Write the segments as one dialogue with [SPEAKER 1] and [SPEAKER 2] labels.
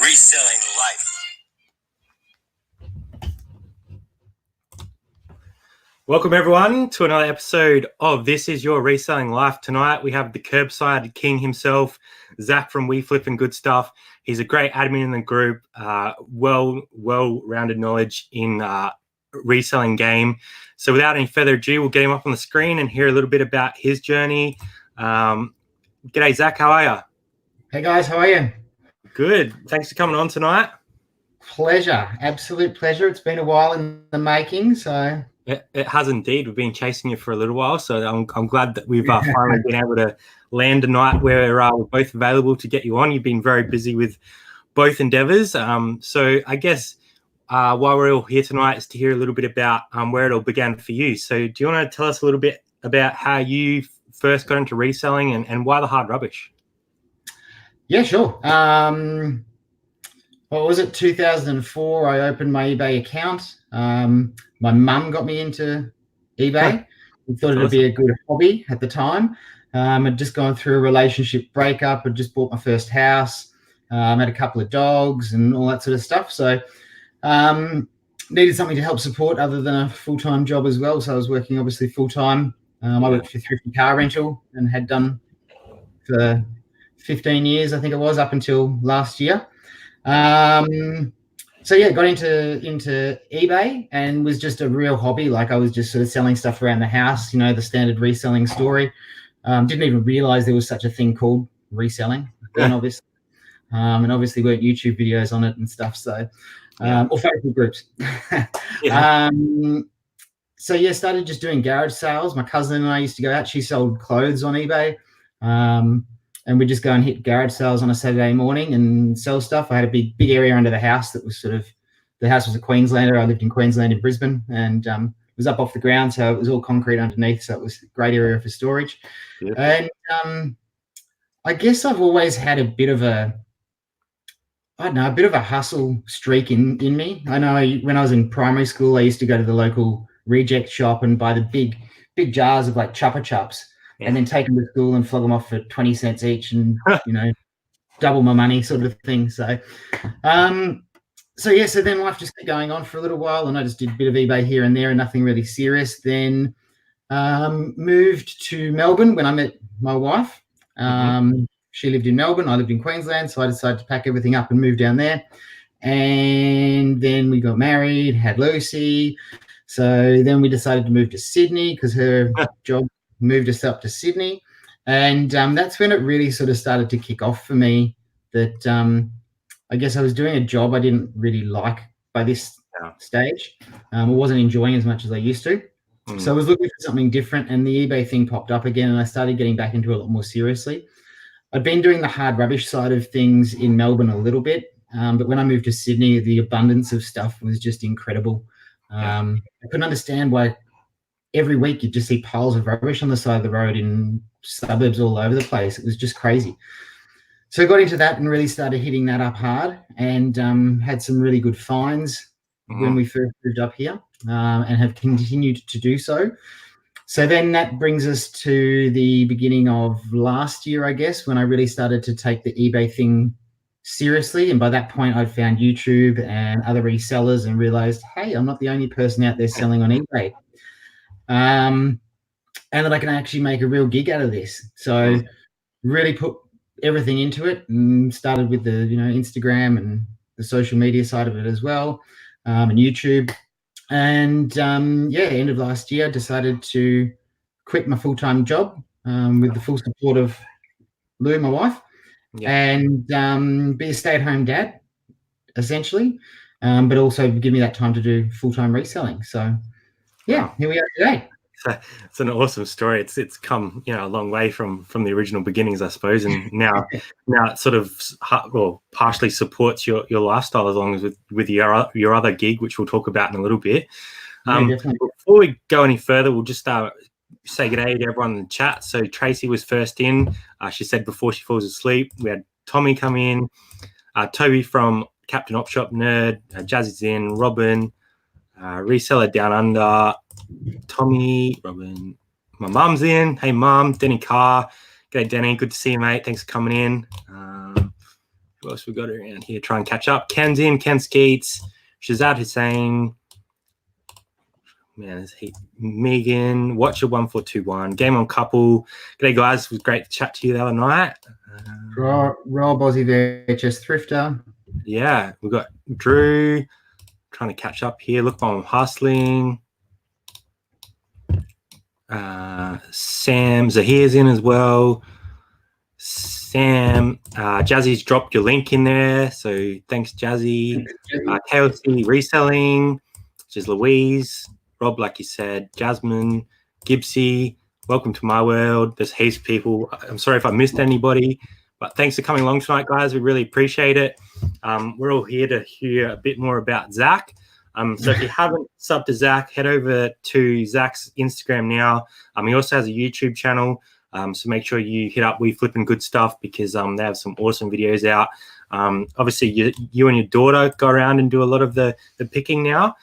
[SPEAKER 1] Reselling life.
[SPEAKER 2] Welcome everyone to another episode of This Is Your Reselling Life. Tonight we have the curbside king himself, Zach from We Flippin Good Stuff. He's a great admin in the group, well-rounded knowledge in reselling game. So without any further ado, we'll get him up on the screen and hear a little bit about his journey. G'day Zach, how are you?
[SPEAKER 3] Hey guys, how are you?
[SPEAKER 2] Good. Thanks for coming on tonight.
[SPEAKER 3] Pleasure, absolute pleasure. It's been a while in the making, so
[SPEAKER 2] It has indeed. We've been chasing you for a little while, so I'm glad that we've finally been able to land a night where we're both available to get you on. You've been very busy with both endeavours. So I guess while we're all here tonight is to hear a little bit about where it all began for you. So do you want to tell us a little bit about how you first got into reselling and why the hard rubbish?
[SPEAKER 3] Yeah, sure. What was it, 2004, I opened my eBay account. My mum got me into eBay. We thought it'd be a good hobby at the time. I'd just gone through a relationship breakup. I'd just bought my first house. Had a couple of dogs and all that sort of stuff. So needed something to help support other than a full-time job as well. So I was working obviously full-time. I worked for Thrifting car rental and had done for 15 years, I think it was, up until last year. So yeah, got into eBay and was just a real hobby. Like I was just sort of selling stuff around the house, you know, the standard reselling story. Didn't even realize there was such a thing called reselling then, obviously. And obviously weren't YouTube videos on it and stuff. So, or Facebook groups. So yeah, started just doing garage sales. My cousin and I used to go out. She sold clothes on eBay. And we'd just go and hit garage sales on a Saturday morning and sell stuff. I had a big area under the house that was the house was a Queenslander. I lived in Queensland in Brisbane and it was up off the ground. So it was all concrete underneath. So it was a great area for storage. And I guess I've always had a bit of a hustle streak in me. I know when I was in primary school, I used to go to the local reject shop and buy the big jars of like Chupa Chups. And then take them to school and flog them off for 20 cents each and, you know, double my money sort of thing. So, so then life just kept going on for a little while and I just did a bit of eBay here and there and nothing really serious. Then moved to Melbourne when I met my wife. She lived in Melbourne. I lived in Queensland. So I decided to pack everything up and move down there. And then we got married, had Lucy. So then we decided to move to Sydney because her job moved us up to Sydney. And that's when it really sort of started to kick off for me that I guess I was doing a job I didn't really like by this stage. I wasn't enjoying as much as I used to. So I was looking for something different and the eBay thing popped up again and I started getting back into it a lot more seriously. I'd been doing the hard rubbish side of things in Melbourne a little bit, but when I moved to Sydney, the abundance of stuff was just incredible. I couldn't understand why every week you'd just see piles of rubbish on the side of the road in suburbs all over the place. It was just crazy. So I got into that and really started hitting that up hard and had some really good finds when we first moved up here and have continued to do so. So then that brings us to the beginning of last year, I guess, when I really started to take the eBay thing seriously. And by that point, I'd found YouTube and other resellers and realized, hey, I'm not the only person out there selling on eBay. And that I can actually make a real gig out of this. So really put everything into it and started with the, you know, Instagram and the social media side of it as well, and YouTube. And end of last year, I decided to quit my full-time job with the full support of Lou, my wife, and be a stay-at-home dad, essentially, but also give me that time to do full-time reselling. So here we are today.
[SPEAKER 2] It's an awesome story. It's come, you know, a long way from the original beginnings, I suppose, and now it sort of partially supports your lifestyle as long as with your other gig, which we'll talk about in a little bit. Before we go any further, we'll just say good day to everyone in the chat. So Tracy was first in. She said before she falls asleep. We had Tommy come in, Toby from Captain Op Shop Nerd, Jazzy's in, Robin, Reseller Down Under, Tommy, Robin, my mum's in. Hey mum, Denny Carr. G'day Denny, good to see you mate. Thanks for coming in. Who else we got around here? Try and catch up. Ken's in. Ken Skeets. Shazad Hussein. Man, there's heat. Megan. Watcher 1421. Game on Couple. G'day, guys. It was great to chat to you the other night.
[SPEAKER 3] Rob Aussie VHS Thrifter.
[SPEAKER 2] Yeah, we've got Drew. Trying to catch up here. Look, I'm hustling. Sam Zahir's in as well. Sam, Jazzy's dropped your link in there, so thanks, Jazzy. KLC Reselling, which is Louise. Rob, like you said, Jasmine, Gibbsy. Welcome to my world. There's heaps of people. I'm sorry if I missed anybody, but thanks for coming along tonight, guys. We really appreciate it. We're all here to hear a bit more about Zach. So if you haven't subbed to Zach, head over to Zach's Instagram now. He also has a YouTube channel. So make sure you hit up We Flippin Good Stuff because they have some awesome videos out. Obviously, you and your daughter go around and do a lot of the picking now.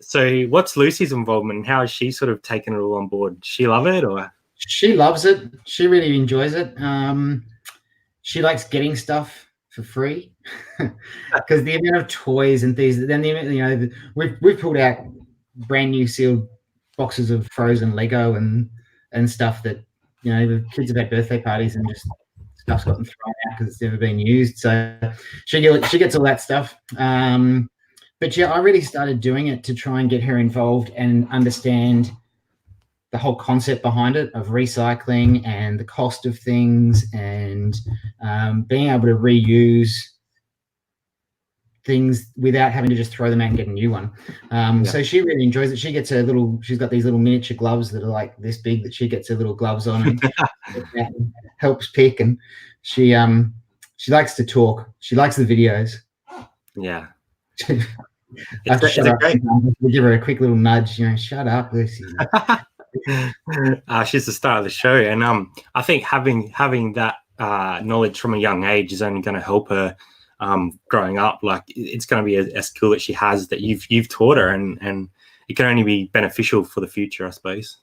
[SPEAKER 2] So what's Lucy's involvement and how has she sort of taken it all on board? Does she love it or?
[SPEAKER 3] She loves it. She really enjoys it. She likes getting stuff for free because the amount of toys and things. Then we've pulled out brand new sealed boxes of frozen Lego and stuff that the kids have had birthday parties and just stuff's gotten thrown out because it's never been used. So she gets all that stuff. But yeah, I really started doing it to try and get her involved and understand the whole concept behind it of recycling and the cost of things and being able to reuse things without having to just throw them out and get a new one. So she really enjoys it. She's got these little miniature gloves that are like this big that she gets her little gloves on and helps pick. And she likes to talk. She likes the videos.
[SPEAKER 2] Yeah.
[SPEAKER 3] We give her a quick little nudge, shut up, Lucy.
[SPEAKER 2] She's the star of the show, and I think having that knowledge from a young age is only going to help her growing up. Like it's going to be a skill that she has that you've taught her, and it can only be beneficial for the future, I suppose.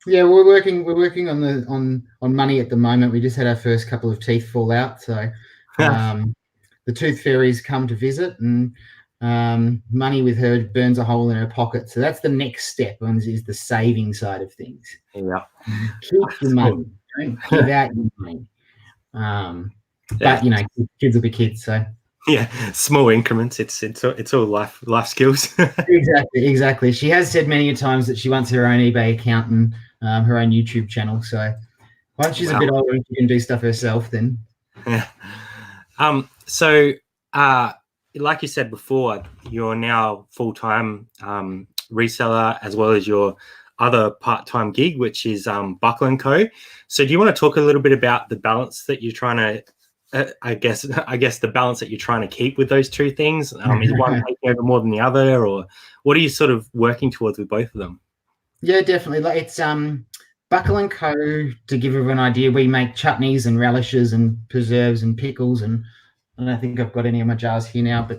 [SPEAKER 2] Yeah,
[SPEAKER 3] we're working on money at the moment. We just had our first couple of teeth fall out, so the tooth fairies come to visit, and money with her burns a hole in her pocket. So that's the next step, is the saving side of things.
[SPEAKER 2] Yeah,
[SPEAKER 3] keep your money. Don't give out your money. But kids will be kids. So
[SPEAKER 2] yeah, small increments. It's all life skills.
[SPEAKER 3] Exactly. She has said many a times that she wants her own eBay account and her own YouTube channel. So once she's a bit older and she can do stuff herself, then.
[SPEAKER 2] Yeah. So, like you said before, you're now full-time reseller as well as your other part-time gig, which is Buckle & Co. So do you want to talk a little bit about the balance that you're trying to, I guess the balance that you're trying to keep with those two things? Is one taking over more than the other, or what are you sort of working towards with both of them?
[SPEAKER 3] Yeah, definitely. It's Buckle & Co., to give everyone an idea, we make chutneys and relishes and preserves and pickles, and I don't think I've got any of my jars here now, but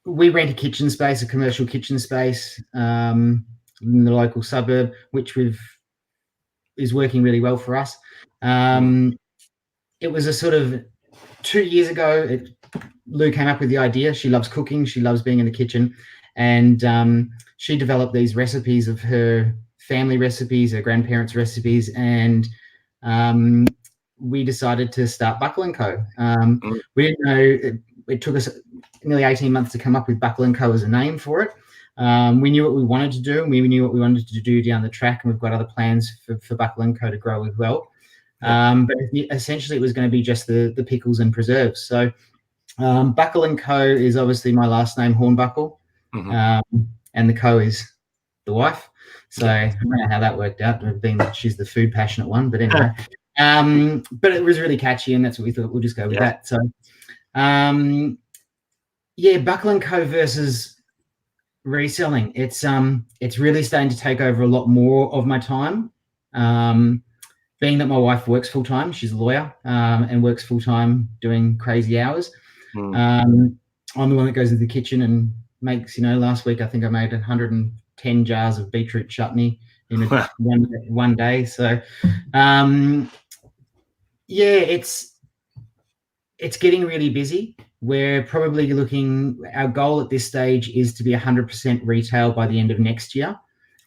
[SPEAKER 3] we rent a kitchen space, a commercial kitchen space in the local suburb, which is working really well for us. It was a sort of 2 years ago, Lou came up with the idea. She loves cooking. She loves being in the kitchen. And she developed these recipes of her family recipes, her grandparents' recipes, and we decided to start Buckle & Co. We didn't know, it took us nearly 18 months to come up with Buckle & Co. as a name for it. We knew what we wanted to do, and we knew what we wanted to do down the track, and we've got other plans for Buckle & Co. to grow as well. But essentially it was going to be just the pickles and preserves. So Buckle & Co. is obviously my last name, Hornbuckle, and the Co. is the wife. So I don't know how that worked out, being that she's the food passionate one, but anyway. But it was really catchy, and that's what we thought. We'll just go with that. So Buckle & Co. versus reselling. It's really starting to take over a lot more of my time. Being that my wife works full time, she's a lawyer and works full time doing crazy hours. I'm the one that goes into the kitchen and makes, last week I think I made 110 jars of beetroot chutney in one day. So it's it's getting really busy. We're probably looking, our goal at this stage is to be 100% retail by the end of next year.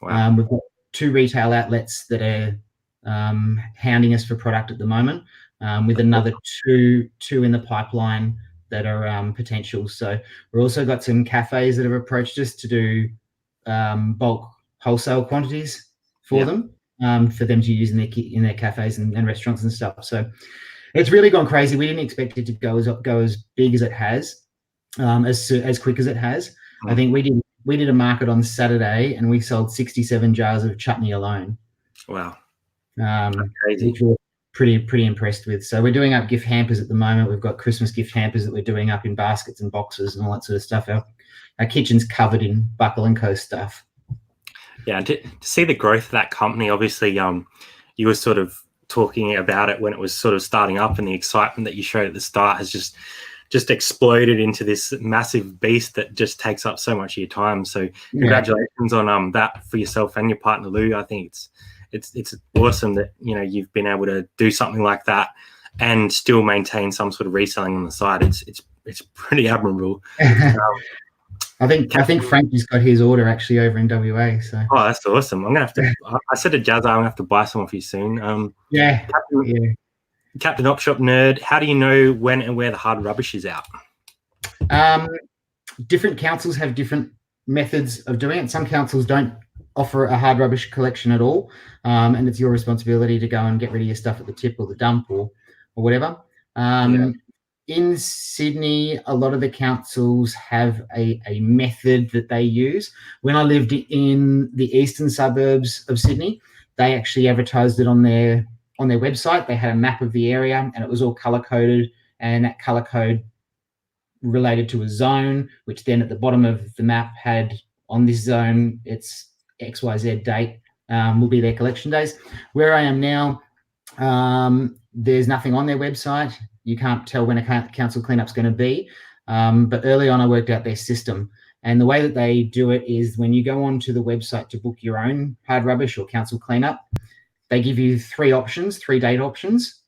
[SPEAKER 2] Wow.
[SPEAKER 3] We've got 2 retail outlets that are hounding us for product at the moment, with another two in the pipeline that are potential. So we've also got some cafes that have approached us to do bulk wholesale quantities for them, for them to use in their cafes and restaurants and stuff. So it's really gone crazy. We didn't expect it to go as big as it has, as quick as it has. I think we did a market on Saturday and we sold 67 jars of chutney alone.
[SPEAKER 2] Wow.
[SPEAKER 3] Which we're pretty impressed with. So we're doing up gift hampers at the moment. We've got Christmas gift hampers that we're doing up in baskets and boxes and all that sort of stuff. Our kitchen's covered in Buckle & Co stuff.
[SPEAKER 2] Yeah, to see the growth of that company, obviously, you were sort of talking about it when it was sort of starting up, and the excitement that you showed at the start has just exploded into this massive beast that just takes up so much of your time. So congratulations on that for yourself and your partner Lou. I think it's awesome that, you know, you've been able to do something like that and still maintain some sort of reselling on the side. It's pretty admirable.
[SPEAKER 3] I think Frank just got his order actually over in WA. So
[SPEAKER 2] that's awesome. I'm gonna have to. I said to Jazza, I'm gonna have to buy some off you soon. Captain Op Shop Nerd, how do you know when and where the hard rubbish is out?
[SPEAKER 3] Different councils have different methods of doing it. Some councils don't offer a hard rubbish collection at all, and it's your responsibility to go and get rid of your stuff at the tip or the dump or whatever. In Sydney, a lot of the councils have a method that they use. When I lived in the eastern suburbs of Sydney, they actually advertised it on their website. They had a map of the area and it was all color coded, and that color code related to a zone, which then at the bottom of the map had, on this zone, it's XYZ date will be their collection days. Where I am now, there's nothing on their website. You can't tell when a council cleanup's going to be. But early on, I worked out their system. And the way that they do it is when you go onto the website to book your own hard rubbish or council cleanup, they give you 3 date options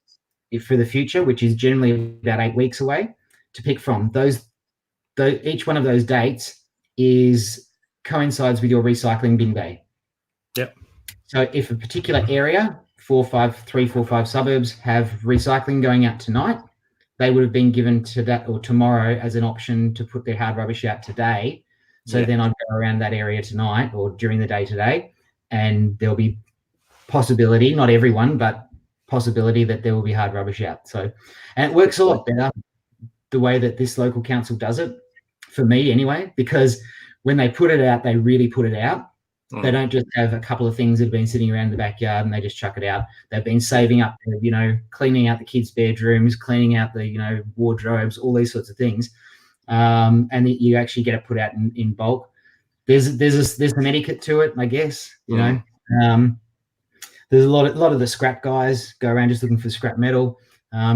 [SPEAKER 3] for the future, which is generally about 8 weeks away, to pick from. Each one of those dates coincides with your recycling bin day.
[SPEAKER 2] Yep.
[SPEAKER 3] So if a particular area, 3, 4, 5 suburbs have recycling going out tonight, they would have been given to that or tomorrow as an option to put their hard rubbish out today. So then I'd go around that area tonight or during the day today, and there'll be possibility, not everyone, but possibility that there will be hard rubbish out. So, and it works a lot better the way that this local council does it, for me anyway, because when they put it out, they really put it out. They don't just have a couple of things that have been sitting around the backyard and they just chuck it out. They've been saving up, cleaning out the kids' bedrooms, cleaning out the, wardrobes, all these sorts of things. And you actually get it put out in bulk. There's an etiquette to it, I guess, There's a lot of the scrap guys go around just looking for scrap metal.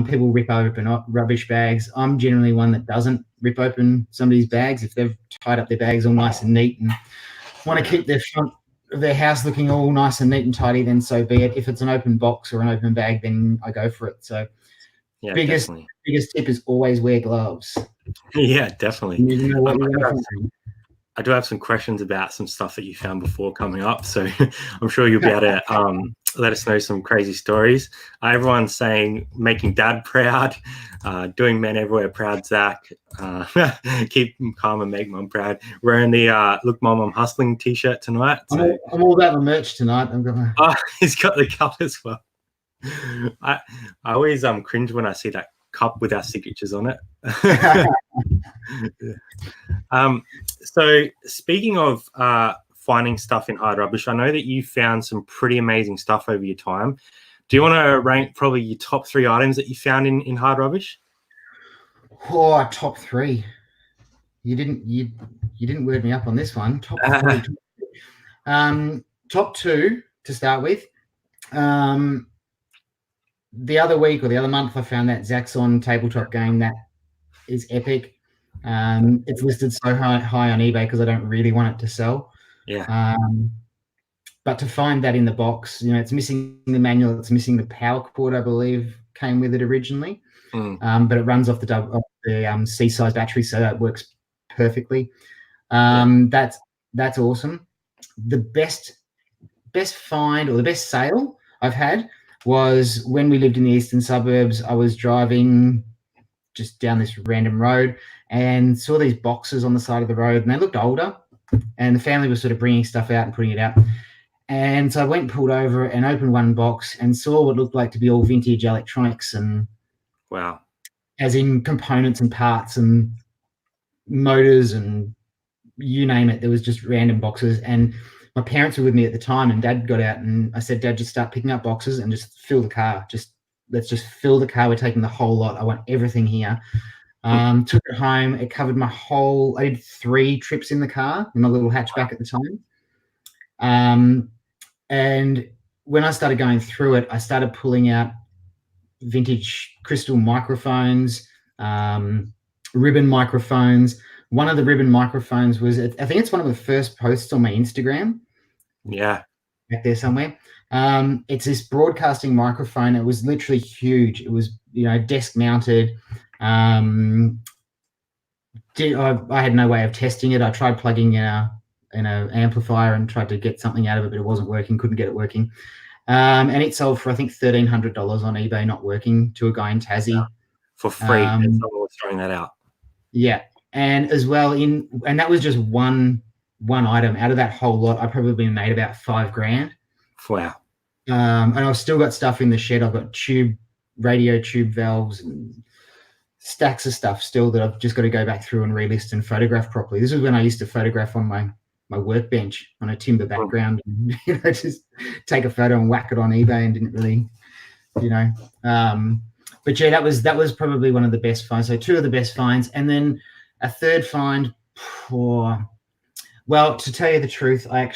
[SPEAKER 3] People rip open rubbish bags. I'm generally one that doesn't rip open somebody's bags. If they've tied up their bags all nice and neat and want to keep their front of their house looking all nice and neat and tidy, then so be it. If it's an open box or an open bag, then I go for it. So biggest tip is always wear gloves.
[SPEAKER 2] Yeah, definitely. I do have some questions about some stuff that you found before coming up, so I'm sure you'll be able to let us know some crazy stories. Everyone's saying making dad proud, doing men everywhere proud, Zach. Keep calm and make mum proud. Wearing the Look Mum, I'm Hustling t-shirt tonight. So.
[SPEAKER 3] I'm all about the merch tonight.
[SPEAKER 2] He's got the cup as well. I always cringe when I see that cup with our signatures on it. So speaking of finding stuff in hard rubbish, I know that you found some pretty amazing stuff over your time. Do you want to rank probably your top 3 items that you found in hard rubbish?
[SPEAKER 3] Oh, top 3. You didn't word me up on this one. Top 3. Top 2 to start with. The other week or the other month, I found that Zaxxon tabletop game that is epic. It's listed so high on eBay because I don't really want it to sell.
[SPEAKER 2] Yeah.
[SPEAKER 3] But to find that in the box, it's missing the manual, it's missing the power cord, I believe, came with it originally,
[SPEAKER 2] Mm.
[SPEAKER 3] but it runs off the C-size battery, so that works perfectly. That's awesome. The best find or the best sale I've had was when we lived in the eastern suburbs. I was driving just down this random road and saw these boxes on the side of the road, and they looked older, and the family was sort of bringing stuff out and putting it out. And so I went and pulled over and opened one box and saw what looked like to be all vintage electronics, and
[SPEAKER 2] Wow.
[SPEAKER 3] as in components and parts and motors and you name it. There was just random boxes, and my parents were with me at the time, and Dad got out, and I said, Dad, just start picking up boxes and just fill the car. Let's just fill the car. We're taking the whole lot. I want everything here. Took it home. It covered my whole. I did 3 trips in the car in my little hatchback at the time. And when I started going through it, I started pulling out vintage crystal microphones, ribbon microphones. One of the ribbon microphones was, I think it's one of the first posts on my Instagram.
[SPEAKER 2] Yeah.
[SPEAKER 3] Back there somewhere. It's this broadcasting microphone. It was literally huge. It was, desk mounted. I had no way of testing it. I tried plugging in an amplifier and tried to get something out of it, but it wasn't working. Couldn't get it working. And it sold for, I think, $1,300 on eBay, not working, to a guy in Tassie.
[SPEAKER 2] For free. And someone was throwing that out.
[SPEAKER 3] Yeah. And as well, and that was just one item. Out of that whole lot, I probably made about $5,000.
[SPEAKER 2] Wow.
[SPEAKER 3] And I've still got stuff in the shed. I've got radio tube valves and stacks of stuff still that I've just got to go back through and relist and photograph properly. This is when I used to photograph on my workbench on a timber background, and just take a photo and whack it on eBay, and didn't really, but yeah, that was probably one of the best finds. So 2 of the best finds, and then a third find. Well, to tell you the truth, I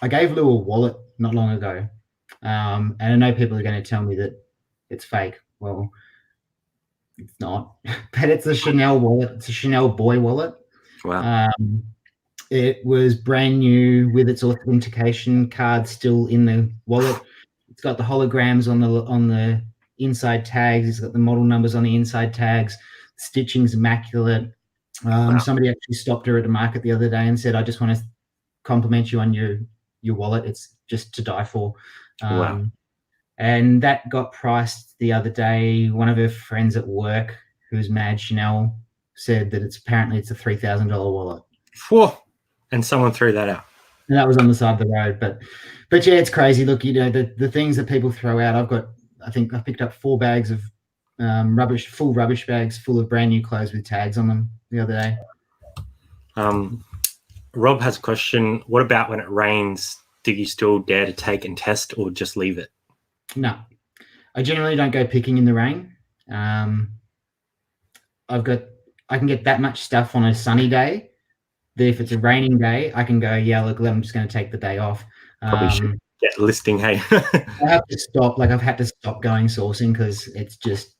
[SPEAKER 3] gave Lou a wallet not long ago, and I know people are going to tell me that it's fake. Well, it's not, but it's a Chanel wallet. It's a Chanel boy wallet.
[SPEAKER 2] Wow.
[SPEAKER 3] It was brand new with its authentication card still in the wallet. It's got the holograms on the inside tags. It's got the model numbers on the inside tags. Stitching's immaculate.
[SPEAKER 2] Wow.
[SPEAKER 3] Somebody actually stopped her at the market the other day and said, I just want to compliment you on your wallet. It's just to die for.
[SPEAKER 2] Wow.
[SPEAKER 3] And that got priced the other day. One of her friends at work, who's mad Chanel, said that it's a $3,000 wallet.
[SPEAKER 2] Whoa. And someone threw that out.
[SPEAKER 3] And that was on the side of the road. But yeah, it's crazy. Look, the things that people throw out. I think I picked up 4 bags of full rubbish bags full of brand new clothes with tags on them the other day.
[SPEAKER 2] Rob has a question. What about when it rains? Do you still dare to take and test, or just leave it?
[SPEAKER 3] No, I generally don't go picking in the rain. I can get that much stuff on a sunny day. That if it's a raining day, I can go, yeah, look, I'm just going to take the day off.
[SPEAKER 2] Probably should get listing, hey.
[SPEAKER 3] I have to stop. I've had to stop going sourcing because it's just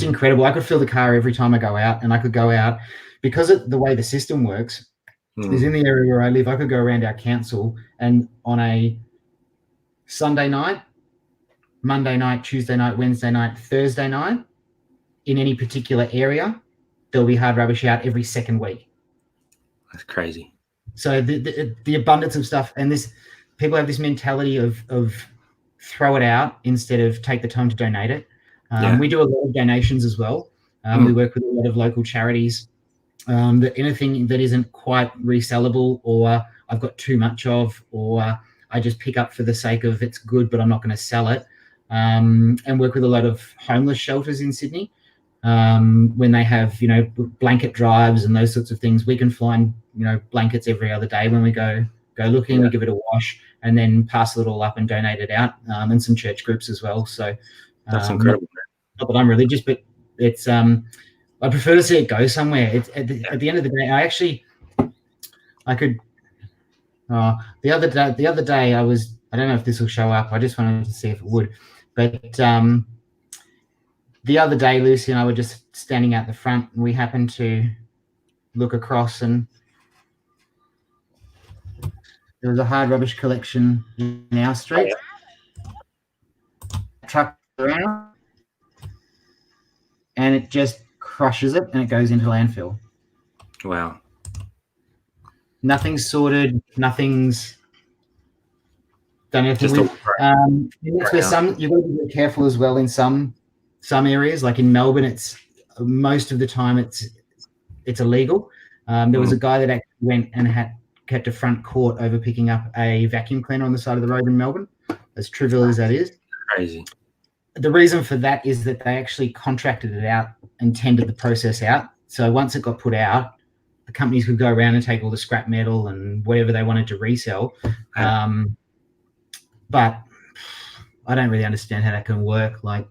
[SPEAKER 3] incredible. I could fill the car every time I go out, and I could go out because of the way the system works. Is in the area where I live, I could go around our council, and on a Sunday night, Monday night, Tuesday night, Wednesday night, Thursday night, in any particular area, there'll be hard rubbish out every second week.
[SPEAKER 2] That's crazy.
[SPEAKER 3] So the abundance of stuff, and people have this mentality of throw it out instead of take the time to donate it. We do a lot of donations as well. We work with a lot of local charities. That anything that isn't quite resellable, or I've got too much of, or I just pick up for the sake of it's good, but I'm not going to sell it. And work with a lot of homeless shelters in Sydney. When they have, blanket drives and those sorts of things, we can find, blankets every other day when we go looking. We give it a wash and then parcel it all up and donate it out, and some church groups as well. So
[SPEAKER 2] that's incredible.
[SPEAKER 3] Not that I'm religious, but it's I prefer to see it go somewhere. It's at the end of the day. The other day I don't know if this will show up. I just wanted to see if it would, but the other day Lucy and I were just standing out the front, and we happened to look across, and there was a hard rubbish collection in our street. truck around, and it just crushes it, and it goes into landfill.
[SPEAKER 2] Wow.
[SPEAKER 3] Nothing's sorted. Nothing's done anything
[SPEAKER 2] Just
[SPEAKER 3] with. That's where some you've got to be very careful as well in some areas. Like in Melbourne, it's most of the time it's illegal. There was a guy that actually went and had kept a front court over picking up a vacuum cleaner on the side of the road in Melbourne. As trivial as that is,
[SPEAKER 2] crazy.
[SPEAKER 3] The reason for that is that they actually contracted it out and tendered the process out. So once it got put out, the companies could go around and take all the scrap metal and whatever they wanted to resell. But I don't really understand how that can work. Like,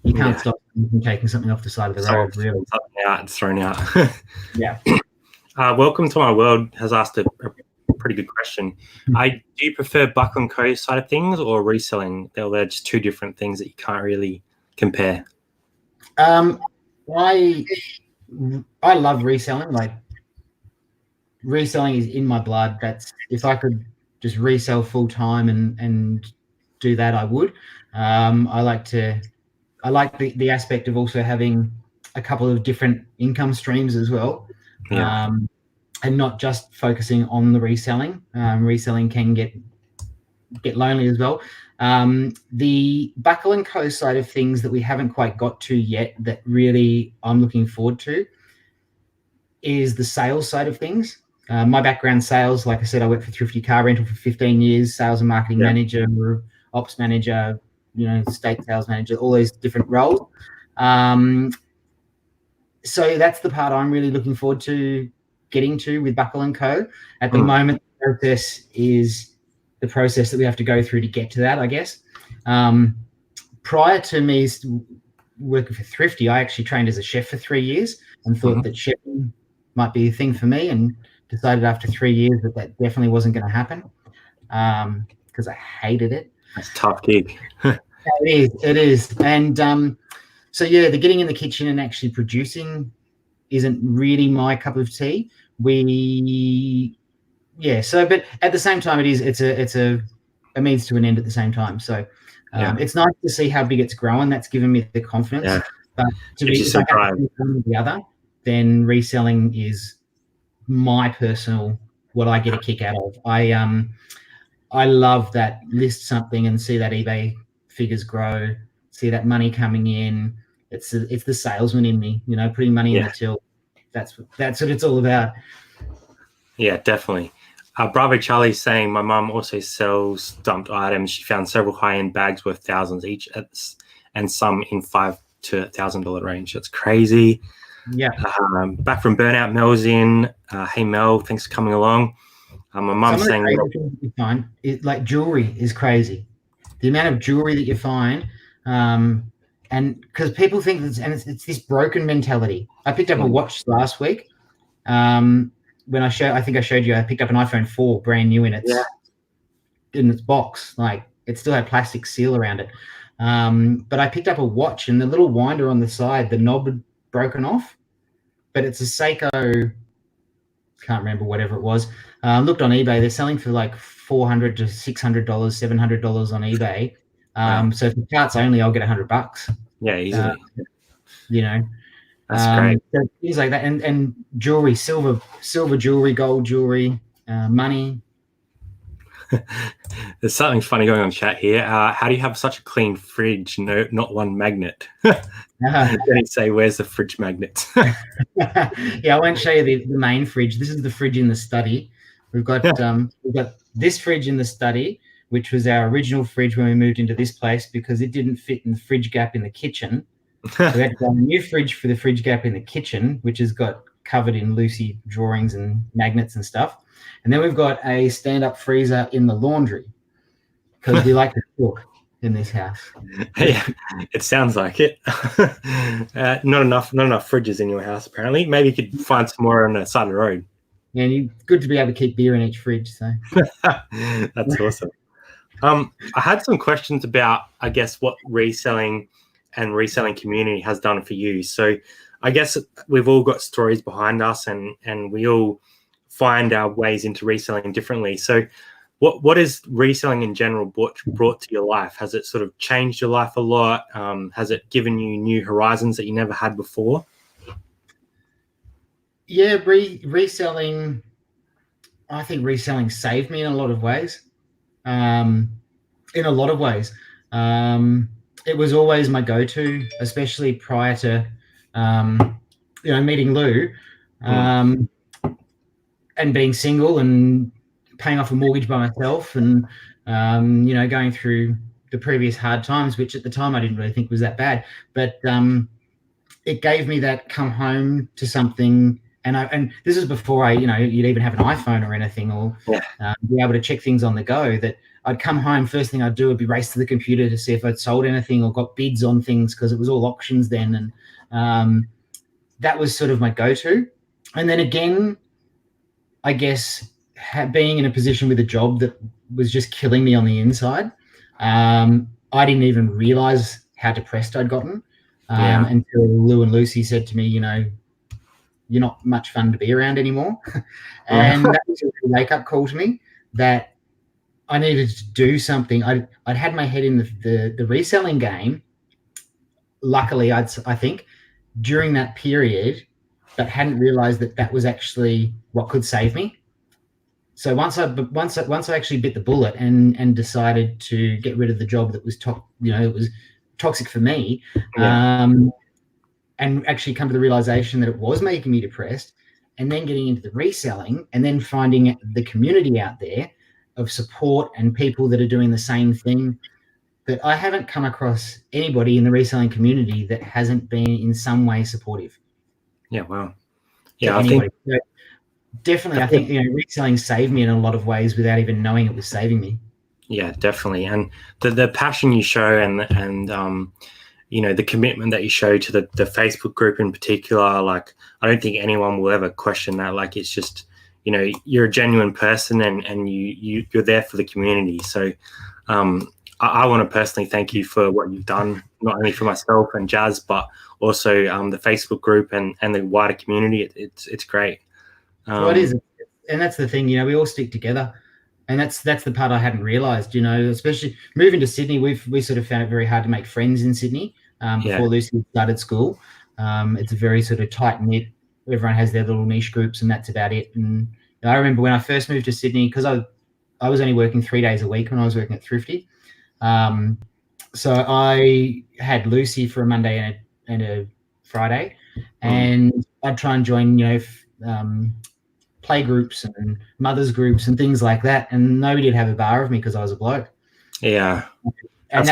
[SPEAKER 3] you can't stop them from taking something off the side of the road. Really,
[SPEAKER 2] it's thrown out.
[SPEAKER 3] Yeah.
[SPEAKER 2] Welcome to My World has asked a pretty good question. Do you prefer Buckle and Co side of things or reselling? They're just two different things that you can't really compare.
[SPEAKER 3] I love reselling. Like, reselling is in my blood. That's, if I could just resell full time and do that, I would. I like the aspect of also having a couple of different income streams as well.
[SPEAKER 2] Yeah.
[SPEAKER 3] And not just focusing on the reselling. Reselling can get lonely as well. The Buckle and Co side of things that we haven't quite got to yet, that really I'm looking forward to, is the sales side of things. My background, sales, like I said, I worked for Thrifty Car Rental for 15 years, sales and marketing manager, ops manager, state sales manager, all those different roles. So that's the part I'm really looking forward to getting to with Buckle and Co. At the moment, the process is the process that we have to go through to get to that, I guess. Prior to me working for Thrifty, I actually trained as a chef for 3 years and thought that chefing might be a thing for me, and decided after 3 years that definitely wasn't going to happen, because I hated it.
[SPEAKER 2] It's a tough gig.
[SPEAKER 3] It is. And so, yeah, the getting in the kitchen and actually producing isn't really my cup of tea. But at the same time, it's a means to an end at the same time. So it's nice to see how big it's growing. That's given me the confidence. Yeah. But to be the other, then reselling is my personal, what I get a kick out of. I love that, list something and see that eBay figures grow, see that money coming in. It's the salesman in me, putting money in the till. That's what it's all about. Yeah,
[SPEAKER 2] definitely. Bravo Charlie's saying my mum also sells dumped items. She found several high-end bags worth thousands each, and some in $5,000 to $1,000 range. That's crazy.
[SPEAKER 3] Yeah.
[SPEAKER 2] Back from Burnout, Mel's in. Hey Mel, thanks for coming along. My mum's saying
[SPEAKER 3] you find like jewelry is crazy. The amount of jewelry that you find, and because people think it's this broken mentality. I picked up a watch last week. When I think I showed you, I picked up an iPhone 4 brand new in its box. Like, it still had plastic seal around it. But I picked up a watch, and the little winder on the side, the knob had broken off. But it's a Seiko, can't remember, whatever it was. Looked on eBay, they're selling for like $400 to $600, $700 on eBay. Wow. So for parts only, I'll get $100.
[SPEAKER 2] Yeah, easily.
[SPEAKER 3] That's great. So things like that, and jewelry, silver jewelry, gold jewelry, money.
[SPEAKER 2] There's something funny going on in chat here. How do you have such a clean fridge? No, not one magnet. Then he'd say, "Where's the fridge magnet?"
[SPEAKER 3] Yeah, I won't show you the main fridge. This is the fridge in the study. We've got this fridge in the study, which was our original fridge when we moved into this place, because it didn't fit in the fridge gap in the kitchen. So we had to buy a new fridge for the fridge gap in the kitchen, which has got covered in Lucy drawings and magnets and stuff. And then we've got a stand-up freezer in the laundry, because we like to cook in this house.
[SPEAKER 2] Yeah, it sounds like it. Not enough fridges in your house, apparently. Maybe you could find some more on the side of the road.
[SPEAKER 3] Yeah, and it's good to be able to keep beer in each fridge. So
[SPEAKER 2] that's awesome. I had some questions about, I guess, what reselling and reselling community has done for you. So I guess we've all got stories behind us, and we all find our ways into reselling differently. So what is reselling in general brought to your life? Has it sort of changed your life a lot? Has it given you new horizons that you never had before?
[SPEAKER 3] Yeah, reselling. I think reselling saved me in a lot of ways. In a lot of ways, it was always my go-to, especially prior to, meeting Lou, and being single and paying off a mortgage by myself, and going through the previous hard times, which at the time I didn't really think was that bad, but it gave me that come home to something. And this is before you'd even have an iPhone or anything, or be able to check things on the go. That I'd come home, first thing I'd do would be race to the computer to see if I'd sold anything or got bids on things, because it was all auctions then, and that was sort of my go-to. And then again, I guess being in a position with a job that was just killing me on the inside, I didn't even realize how depressed I'd gotten until Lou and Lucy said to me, you're not much fun to be around anymore. And that was a wake-up call to me that I needed to do something. I'd had my head in the reselling game, luckily, I think, during that period, but hadn't realized that was actually what could save me. So once I actually bit the bullet and decided to get rid of the job that was it was toxic for me, and actually come to the realization that it was making me depressed, and then getting into the reselling, and then finding the community out there of support and people that are doing the same thing, that I haven't come across anybody in the reselling community that hasn't been in some way supportive.
[SPEAKER 2] Yeah, wow. Yeah, I think
[SPEAKER 3] reselling saved me in a lot of ways without even knowing it was saving me.
[SPEAKER 2] Yeah, definitely. And the passion you show and the commitment that you show to the Facebook group in particular, like, I don't think anyone will ever question that. Like, it's just, you're a genuine person, and you're there for the community. So I want to personally thank you for what you've done, not only for myself and Jazz, but also the Facebook group and the wider community. It's great.
[SPEAKER 3] Well, it is. And that's the thing, we all stick together. And that's the part I hadn't realized, especially moving to Sydney. We sort of found it very hard to make friends in Sydney before Lucy started school. It's a very sort of tight knit. Everyone has their little niche groups, and that's about it. And I remember when I first moved to Sydney, because I was only working 3 days a week when I was working at Thrifty. So I had Lucy for a Monday and a Friday, and I'd try and join, play groups and mothers groups and things like that, and nobody would have a bar of me because I was a bloke.
[SPEAKER 2] Yeah,
[SPEAKER 3] and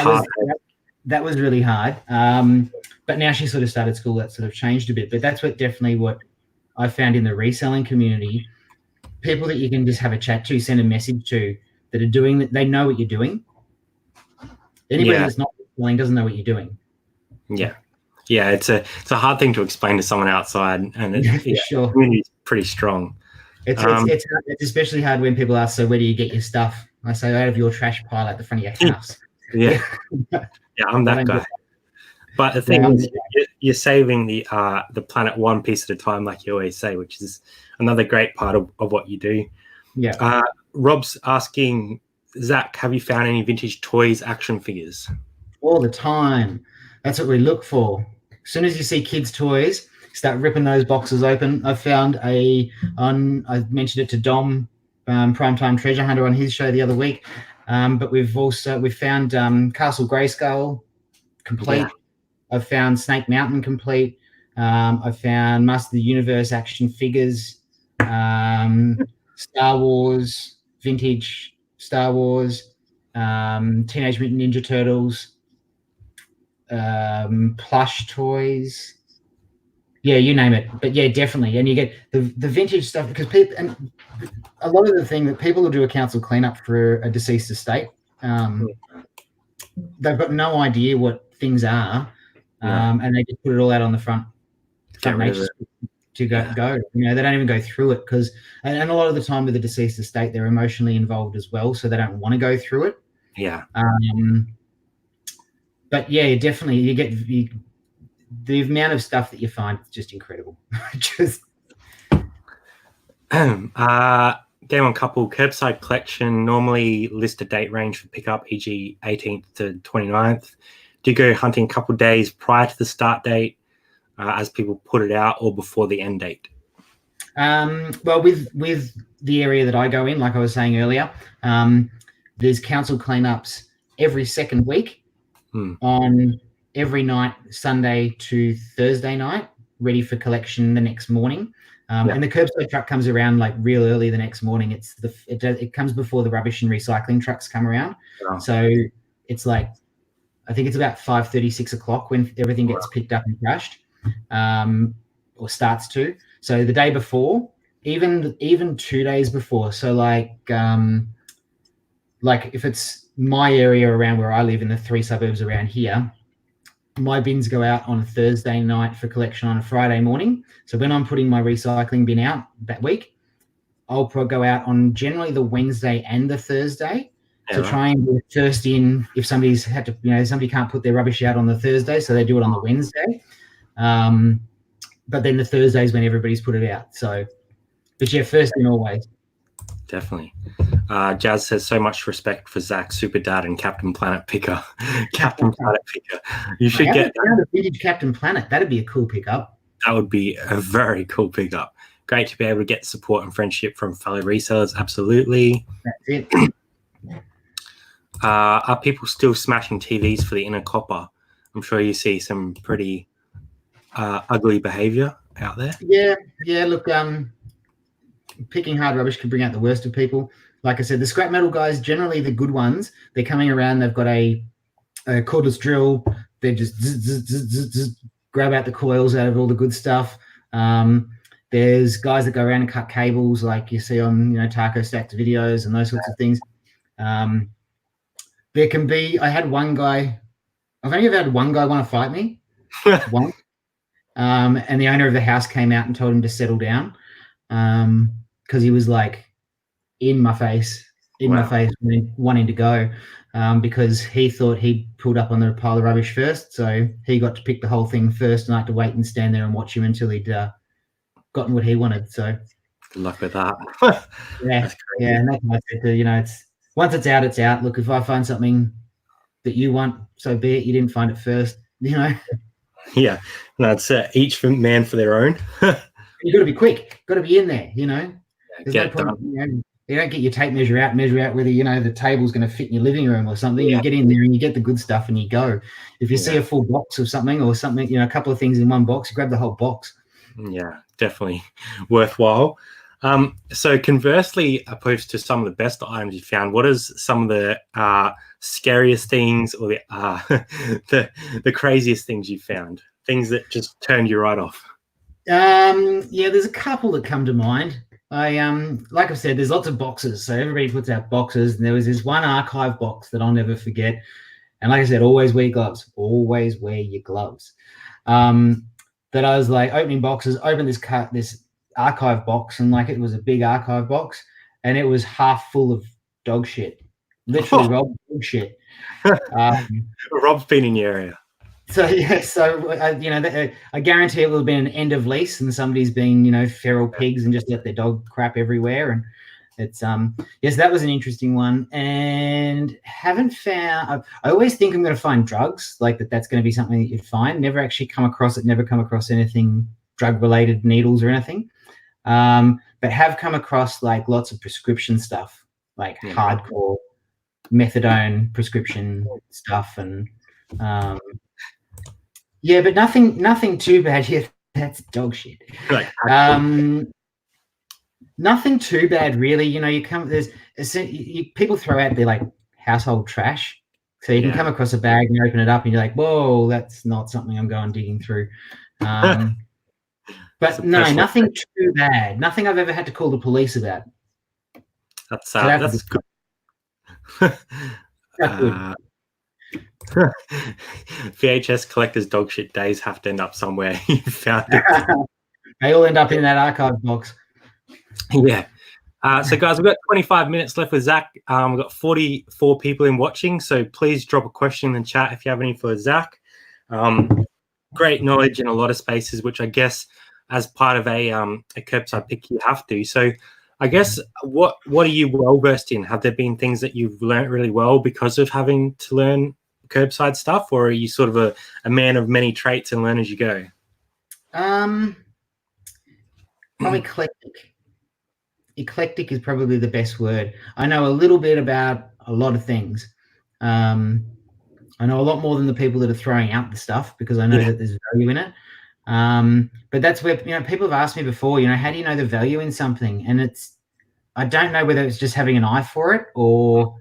[SPEAKER 3] that was really hard. But now she sort of started school, that sort of changed a bit. But that's what I found in the reselling community, people that you can just have a chat to, send a message to, that are doing that. They know what you're doing. Anybody that's not reselling doesn't know what you're doing.
[SPEAKER 2] Yeah, it's a hard thing to explain to someone outside, and
[SPEAKER 3] sure.
[SPEAKER 2] The community is pretty strong.
[SPEAKER 3] It's especially hard when people ask, so where do you get your stuff? I say, out of your trash pile at the front of your house.
[SPEAKER 2] Yeah, I'm that guy. But the thing is, you're saving the planet one piece at a time, like you always say, which is another great part of what you do.
[SPEAKER 3] Yeah.
[SPEAKER 2] Rob's asking, Zach, have you found any vintage toys, action figures?
[SPEAKER 3] All the time. That's what we look for. As soon as you see kids' toys, start ripping those boxes open. I found I mentioned it to Dom, Primetime Treasure Hunter, on his show the other week. But we've found Castle Grayskull complete.
[SPEAKER 2] Yeah.
[SPEAKER 3] I've found Snake Mountain complete. I've found Master of the Universe action figures, Star Wars, vintage Star Wars, Teenage Mutant Ninja Turtles, plush toys. Yeah, you name it. But yeah, definitely. And you get the vintage stuff, because people, and a lot of the thing that people will do a council cleanup for a deceased estate. They've got no idea what things are, and they just put it all out on the front page to go. They don't even go through it, because, and a lot of the time with the deceased estate, they're emotionally involved as well, so they don't want to go through it.
[SPEAKER 2] Yeah.
[SPEAKER 3] But yeah, definitely, the amount of stuff that you find is just incredible.
[SPEAKER 2] game on couple, curbside collection normally list a date range for pickup, e.g. 18th to 29th. Do you go hunting a couple days prior to the start date as people put it out, or before the end date?
[SPEAKER 3] Well, with the area that I go in, like I was saying earlier, there's council cleanups every second week on every night, Sunday to Thursday night, ready for collection the next morning. And the curbside truck comes around like real early the next morning. It comes before the rubbish and recycling trucks come around. Wow. So it's like, I think it's about 5:30, 6 o'clock when everything gets picked up and crashed, or starts to. So the day before, even 2 days before. So like if it's my area around where I live in the 3 suburbs around here, my bins go out on a Thursday night for collection on a Friday morning. So when I'm putting my recycling bin out that week, I'll go out on generally the Wednesday and the Thursday to try and get first in if somebody's had to, somebody can't put their rubbish out on the Thursday, so they do it on the Wednesday. But then the Thursday is when everybody's put it out. So, but yeah, first in always.
[SPEAKER 2] Definitely. Jazz says, so much respect for Zach, Super Dad, and Captain Planet Picker. Captain Planet Picker. You should get
[SPEAKER 3] a vintage Captain Planet. That'd be a cool pickup.
[SPEAKER 2] That would be a very cool pickup. Great to be able to get support and friendship from fellow resellers. Absolutely.
[SPEAKER 3] That's it.
[SPEAKER 2] Are people still smashing TVs for the inner copper? I'm sure you see some pretty ugly behavior out there.
[SPEAKER 3] Yeah. Look, picking hard rubbish can bring out the worst of people. Like I said, the scrap metal guys, generally the good ones, they're coming around, they've got a cordless drill, they just grab out the coils out of all the good stuff. There's guys that go around and cut cables like you see on taco stacked videos and those sorts of things. There can be, I've only ever had one guy want to fight me once. And the owner of the house came out and told him to settle down. Because he was like in my face, wanting to go, because he thought he'd pulled up on the pile of rubbish first. So he got to pick the whole thing first, and I had to wait and stand there and watch him until he'd gotten what he wanted. So
[SPEAKER 2] good luck with that.
[SPEAKER 3] yeah. And that's what I said, it's once it's out, it's out. Look, if I find something that you want, so be it. You didn't find it first, Yeah,
[SPEAKER 2] no, it's each man for their own.
[SPEAKER 3] You got to be quick. Got to be in there. There's
[SPEAKER 2] Get
[SPEAKER 3] no point. You don't get your tape measure out whether the table's going to fit in your living room or something. You get in there and you get the good stuff and you go. If you see a full box of something or something, a couple of things in one box, you grab the whole box.
[SPEAKER 2] Yeah, definitely worthwhile. So conversely, opposed to some of the best items you found, what is some of the scariest things or the craziest things you found? Things that just turned you right off?
[SPEAKER 3] There's a couple that come to mind. Like I said, there's lots of boxes, so everybody puts out boxes, and there was this one archive box that I'll never forget. And like I said, always wear gloves. Always wear your gloves. That I was like opening boxes, opened this archive box, and like it was a big archive box, and it was half full of dog shit. Literally, Rob, dog shit.
[SPEAKER 2] Rob's been in your area.
[SPEAKER 3] So I guarantee it will have been an end of lease, and somebody's been feral pigs and just let their dog crap everywhere. And it's yes, that was an interesting one. And haven't found. I always think I'm going to find drugs, like that's going to be something that you'd find. Never actually come across it. Never come across anything drug related, needles or anything. But have come across like lots of prescription stuff, like hardcore methadone prescription stuff, and but nothing too bad. Yeah, that's dog shit. Nothing too bad, really. People throw out their like household trash, so you can come across a bag and open it up, and you're like, whoa, that's not something I'm going digging through. But no, nothing too bad. Nothing I've ever had to call the police about.
[SPEAKER 2] That's good.
[SPEAKER 3] That's good.
[SPEAKER 2] VHS collectors' dog shit days have to end up somewhere. You found it.
[SPEAKER 3] They all end up in that archive box.
[SPEAKER 2] Yeah. So, guys, we've got 25 minutes left with Zach. We've got 44 people in watching, so please drop a question in the chat if you have any for Zach. Great knowledge in a lot of spaces, which I guess as part of a curbside pick you have to. So I guess what are you well versed in? Have there been things that you've learned really well because of having to learn curbside stuff, or are you sort of a man of many traits and learn as you go?
[SPEAKER 3] Probably eclectic. Eclectic is probably the best word. I know a little bit about a lot of things. I know a lot more than the people that are throwing out the stuff because I know that there's value in it. But that's where, people have asked me before, how do you know the value in something? And I don't know whether it's just having an eye for it or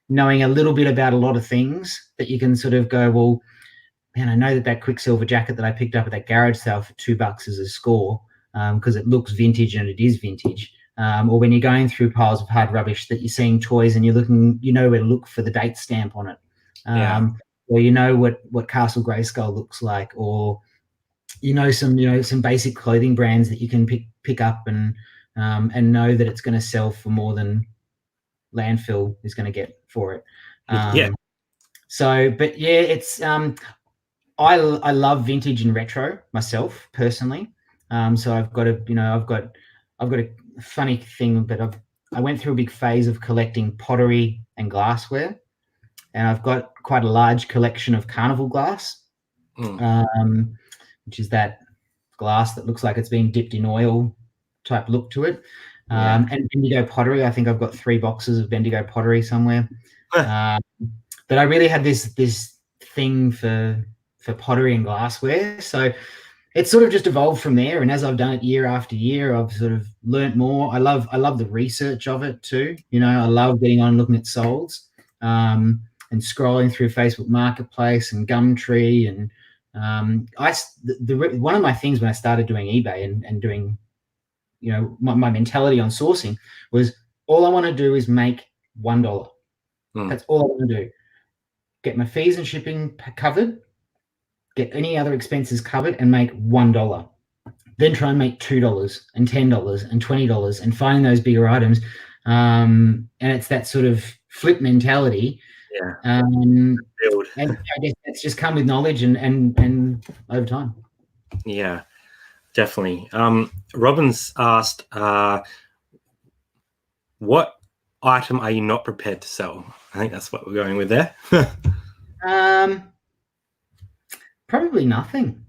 [SPEAKER 3] knowing a little bit about a lot of things that you can sort of go, well, man, I know that Quicksilver jacket that I picked up at that garage sale for $2 is a score because it looks vintage and it is vintage. Or when you're going through piles of hard rubbish that you're seeing toys and you're looking, where to look for the date stamp on it. Or what Castle Grayskull looks like, or some basic clothing brands that you can pick up and know that it's going to sell for more than landfill is going to get for it. So, but yeah, it's I love vintage and retro myself personally. So I've got a funny thing, but I went through a big phase of collecting pottery and glassware, and I've got quite a large collection of carnival glass, which is that glass that looks like it's been dipped in oil type look to it. And Bendigo pottery. I think I've got 3 boxes of Bendigo pottery somewhere. But I really had this thing for pottery and glassware. So it's sort of just evolved from there. And as I've done it year after year, I've sort of learnt more. I love the research of it too. I love getting on and looking at solds and scrolling through Facebook Marketplace and Gumtree. And one of my things when I started doing eBay and doing, my mentality on sourcing was all I want to do is make $1. That's all I want to do. Get my fees and shipping covered, get any other expenses covered, and make $1. Then try and make $2 and $10 and $20 and finding those bigger items. And it's that sort of flip mentality. And I guess that's just come with knowledge and over time.
[SPEAKER 2] Yeah, definitely. Robin's asked, what item are you not prepared to sell? I think that's what we're going with there.
[SPEAKER 3] Probably nothing.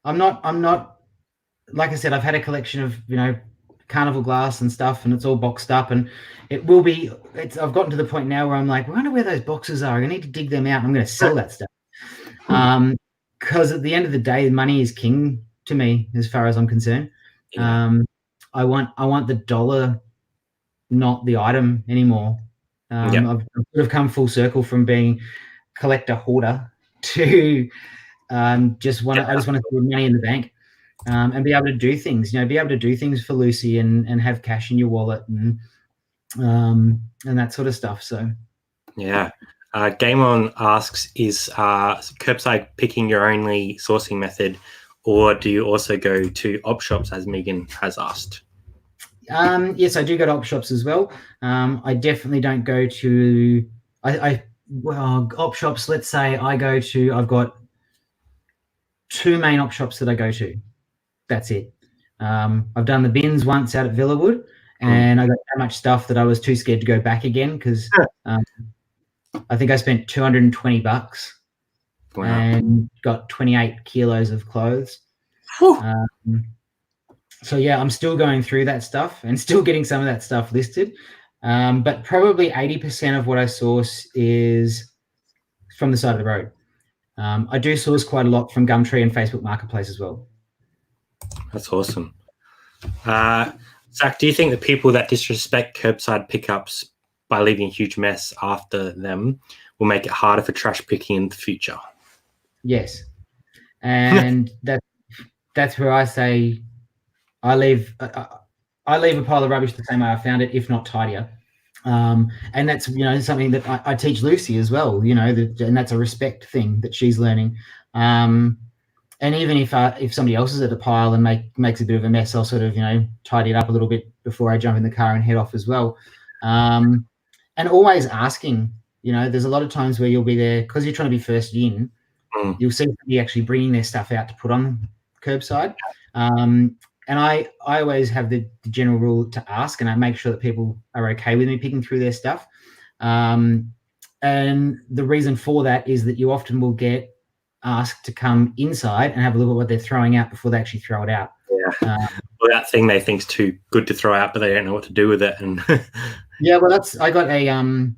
[SPEAKER 3] I'm not, like I said, I've had a collection of, carnival glass and stuff, and it's all boxed up, and I've gotten to the point now where I'm like, I wonder where those boxes are. I need to dig them out. I'm going to sell that stuff. Because at the end of the day, money is king to me, as far as I'm concerned. I want the dollar, not the item anymore. I've sort of come full circle from being collector hoarder to I just want to put money in the bank and be able to do things. Be able to do things for Lucy and have cash in your wallet and that sort of stuff. So
[SPEAKER 2] Game On asks, is curbside picking your only sourcing method, or do you also go to op shops, as Megan has asked?
[SPEAKER 3] Yes, I do go to op shops as well. I definitely don't go to op shops. Let's say I've got 2 main op shops that I go to. That's it. I've done the bins once out at Villawood, and I got so much stuff that I was too scared to go back again because I think I spent $220 and got 28 kilos of clothes. So yeah, I'm still going through that stuff and still getting some of that stuff listed. But probably 80% of what I source is from the side of the road. I do source quite a lot from Gumtree and Facebook Marketplace as well.
[SPEAKER 2] That's awesome. Zach, do you think the people that disrespect curbside pickups by leaving a huge mess after them will make it harder for trash picking in the future?
[SPEAKER 3] Yes. And that's where I say I leave a pile of rubbish the same way I found it, if not tidier. And that's, something that I teach Lucy as well, and that's a respect thing that she's learning. And even if somebody else is at the pile and makes a bit of a mess, I'll sort of, tidy it up a little bit before I jump in the car and head off as well. And always asking, there's a lot of times where you'll be there because you're trying to be first in. You'll see somebody actually bringing their stuff out to put on curbside. and I always have the general rule to ask, and I make sure that people are okay with me picking through their stuff. And the reason for that is that you often will get asked to come inside and have a look at what they're throwing out before they actually throw it out.
[SPEAKER 2] Yeah. Well, that thing they think's too good to throw out, but they don't know what to do with it. And
[SPEAKER 3] yeah, well, I got a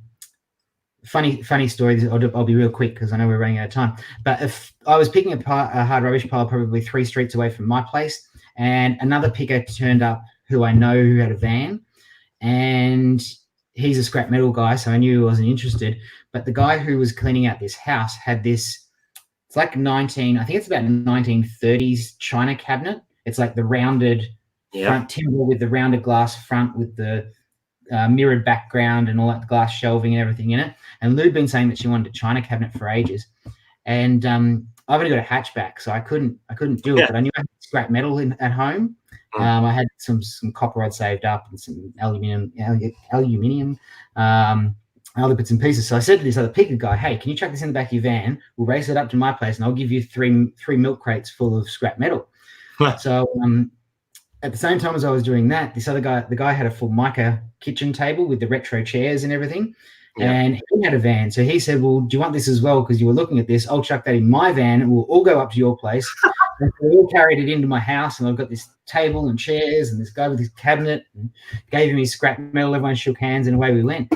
[SPEAKER 3] funny story. I'll be real quick because I know we're running out of time. But if I was picking a hard rubbish pile probably 3 streets away from my place, and another picker turned up who I know who had a van, and he's a scrap metal guy, so I knew he wasn't interested. But the guy who was cleaning out this house had this, it's like I think it's about 1930s China cabinet. It's like the rounded front timber with the rounded glass front with the mirrored background and all that glass shelving and everything in it. And Lou'd been saying that she wanted a China cabinet for ages. And I've only got a hatchback, so I couldn't do it. But I knew I had scrap metal at home. I had some copper I'd saved up and some aluminium, other bits and pieces. So I said to this other picker guy, "Hey, can you chuck this in the back of your van? We'll race it up to my place, and I'll give you three milk crates full of scrap metal." So at the same time as I was doing that, this other guy, the guy had a full mica kitchen table with the retro chairs and everything. And he had a van. So he said, "Well, do you want this as well? Because you were looking at this. I'll chuck that in my van and we'll all go up to your place." And so we all carried it into my house, and I've got this table and chairs and this guy with his cabinet, and gave him his scrap metal. Everyone shook hands and away we went.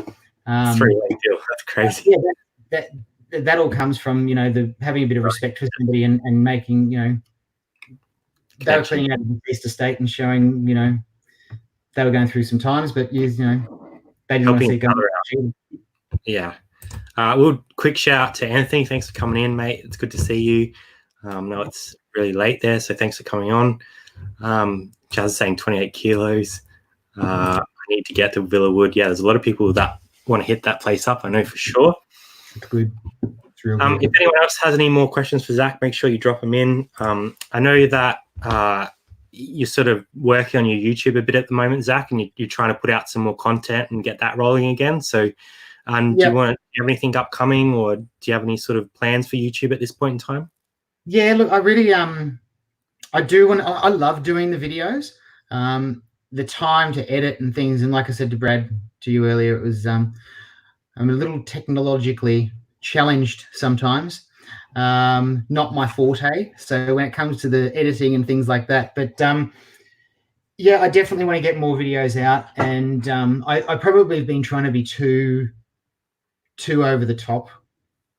[SPEAKER 2] 3-way deal. That's crazy.
[SPEAKER 3] Yeah, that all comes from, the having a bit of respect for somebody and making, they were cleaning out the deceased estate and showing, they were going through some times, but they didn't want to see it going.
[SPEAKER 2] Yeah. Well, quick shout out to Anthony. Thanks for coming in, mate. It's good to see you. I know it's really late there, so thanks for coming on. Chaz is saying 28 kilos. I need to get to Villawood. Yeah, there's a lot of people that want to hit that place up, I know for sure.
[SPEAKER 3] It's good. It's real good.
[SPEAKER 2] If anyone else has any more questions for Zach, make sure you drop them in. I know that you're sort of working on your YouTube a bit at the moment, Zach, and you're trying to put out some more content and get that rolling again. So do you have anything upcoming, or do you have any sort of plans for YouTube at this point in time?
[SPEAKER 3] Yeah, look, I really I do want. I love doing the videos. The time to edit and things, and like I said to you earlier, it was I'm a little technologically challenged sometimes. Not my forte. So when it comes to the editing and things like that, but I definitely want to get more videos out, and I probably have been trying to be too over the top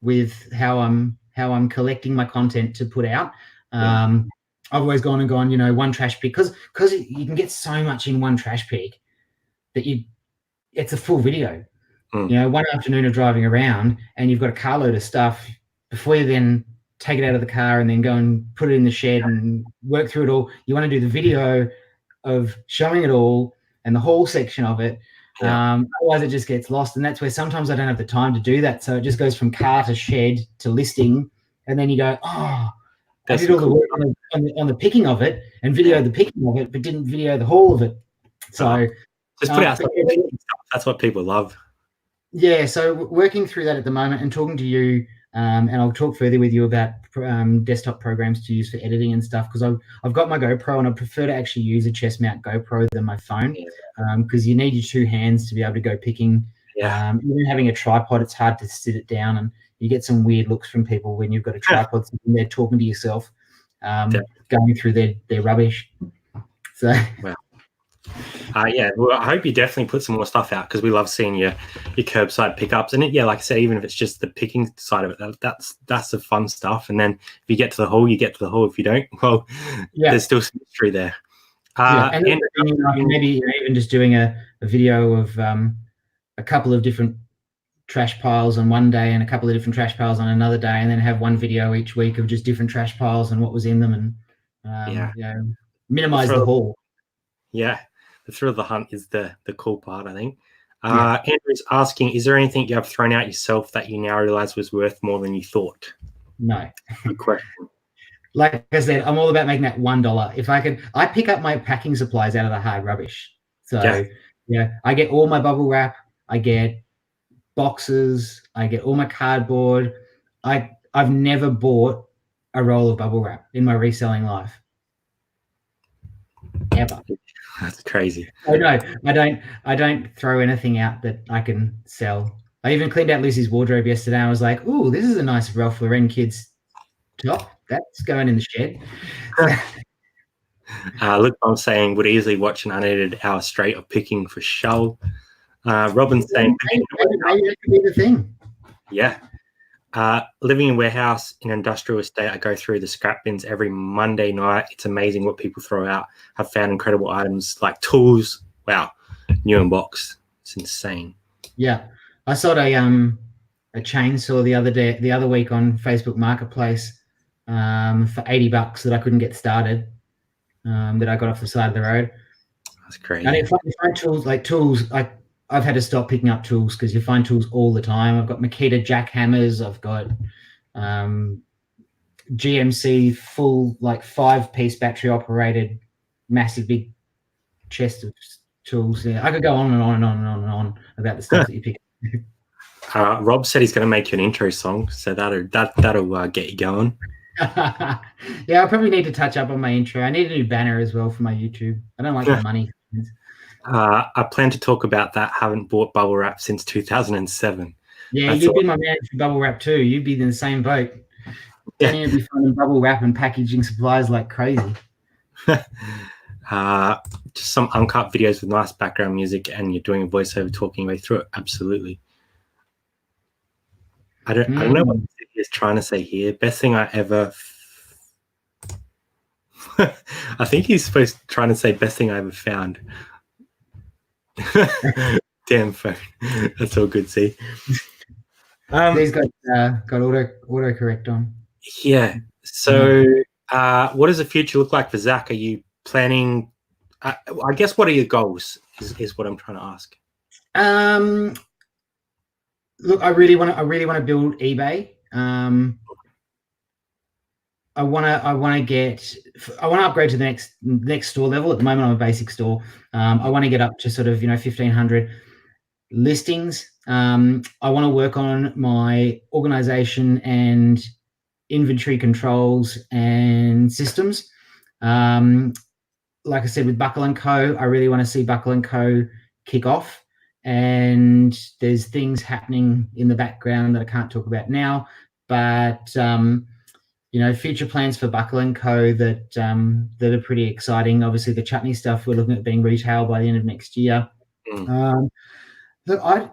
[SPEAKER 3] with how I'm collecting my content to put out. I've always gone, one trash pick, because you can get so much in one trash pick that it's a full video. One afternoon of driving around and you've got a carload of stuff before you then take it out of the car and then go and put it in the shed and work through it all. You want to do the video of showing it all and the whole section of it. Otherwise it just gets lost, and that's where sometimes I don't have the time to do that. So it just goes from car to shed to listing, and then you go, I did all the work on the picking of it and video the picking of it, but didn't video the whole of it. So
[SPEAKER 2] just put out stuff. That's what people love.
[SPEAKER 3] Yeah, so working through that at the moment and talking to you, and I'll talk further with you about desktop programs to use for editing and stuff, because I've got my GoPro and I prefer to actually use a chest mount GoPro than my phone, because you need your 2 hands to be able to go picking. Even having a tripod, it's hard to sit it down, and you get some weird looks from people when you've got a tripod sitting there talking to yourself, going through their rubbish. So.
[SPEAKER 2] Wow. Well, I hope you definitely put some more stuff out, because we love seeing your curbside pickups. And like I said, even if it's just the picking side of it, that's the fun stuff. And then if you get to the hole, you get to the hole. If you don't, well, there's still some mystery there.
[SPEAKER 3] And maybe even just doing a video of a couple of different trash piles on one day and a couple of different trash piles on another day, and then have one video each week of just different trash piles and what was in them, and minimize the haul.
[SPEAKER 2] Yeah, the thrill of the hunt is the cool part, I think. Andrew's asking, is there anything you have thrown out yourself that you now realize was worth more than you thought?
[SPEAKER 3] No.
[SPEAKER 2] Good question.
[SPEAKER 3] Like I said, I'm all about making that $1. If I pick up my packing supplies out of the hard rubbish. So I get all my bubble wrap, I get boxes, I get all my cardboard. I've never bought a roll of bubble wrap in my reselling life. ever.
[SPEAKER 2] That's crazy.
[SPEAKER 3] Oh no, I don't throw anything out that I can sell. I even cleaned out Lucy's wardrobe yesterday. I was like, "Ooh, this is a nice Ralph Lauren kids top. That's going in the shed."
[SPEAKER 2] Look, I'm saying would easily watch an unedited hour straight of picking for show. Robin's saying,
[SPEAKER 3] maybe that could be the thing.
[SPEAKER 2] yeah. Living in warehouse in industrial estate, I go through the scrap bins every Monday night. It's amazing what people throw out. I've found incredible items like tools. Wow, new in box. It's insane.
[SPEAKER 3] Yeah, I sold a chainsaw the other week on Facebook Marketplace for $80 that I couldn't get started. That I got off the side of the road.
[SPEAKER 2] That's crazy.
[SPEAKER 3] And if I find tools, I've had to stop picking up tools because you find tools all the time. I've got Makita jackhammers. I've got GMC full 5-piece battery operated, massive big chest of tools. Yeah, I could go on and on and on and on and on about the stuff that you pick.
[SPEAKER 2] Rob said he's going to make you an intro song, so that'll get you going.
[SPEAKER 3] Yeah, I probably need to touch up on my intro. I need a new banner as well for my YouTube. I don't like the money.
[SPEAKER 2] I plan to talk about that. Haven't bought bubble wrap since 2007.
[SPEAKER 3] Yeah, you'd be my man for bubble wrap too. You'd be in the same boat.
[SPEAKER 2] Yeah.
[SPEAKER 3] You'd be finding bubble wrap and packaging supplies like crazy.
[SPEAKER 2] Just some uncut videos with nice background music, and you're doing a voiceover talking way through it. Absolutely. I don't know what he's trying to say here. Best thing I ever. I think he's trying to say best thing I ever found. Damn phone. That's all good. See,
[SPEAKER 3] He's got autocorrect on.
[SPEAKER 2] Yeah. So, what does the future look like for Zach? Are you planning? I guess what are your goals? Is what I'm trying to ask.
[SPEAKER 3] Look, I really want to build eBay. I want to upgrade to the next store level. At the moment, I'm a basic store. I want to get up to sort of 1,500 listings. I want to work on my organization and inventory controls and systems. Like I said, with Buckle & Co., I really want to see Buckle & Co. kick off. And there's things happening in the background that I can't talk about now, but future plans for Buckle & Co. that are pretty exciting. Obviously, the chutney stuff we're looking at being retail by the end of next year. Look, I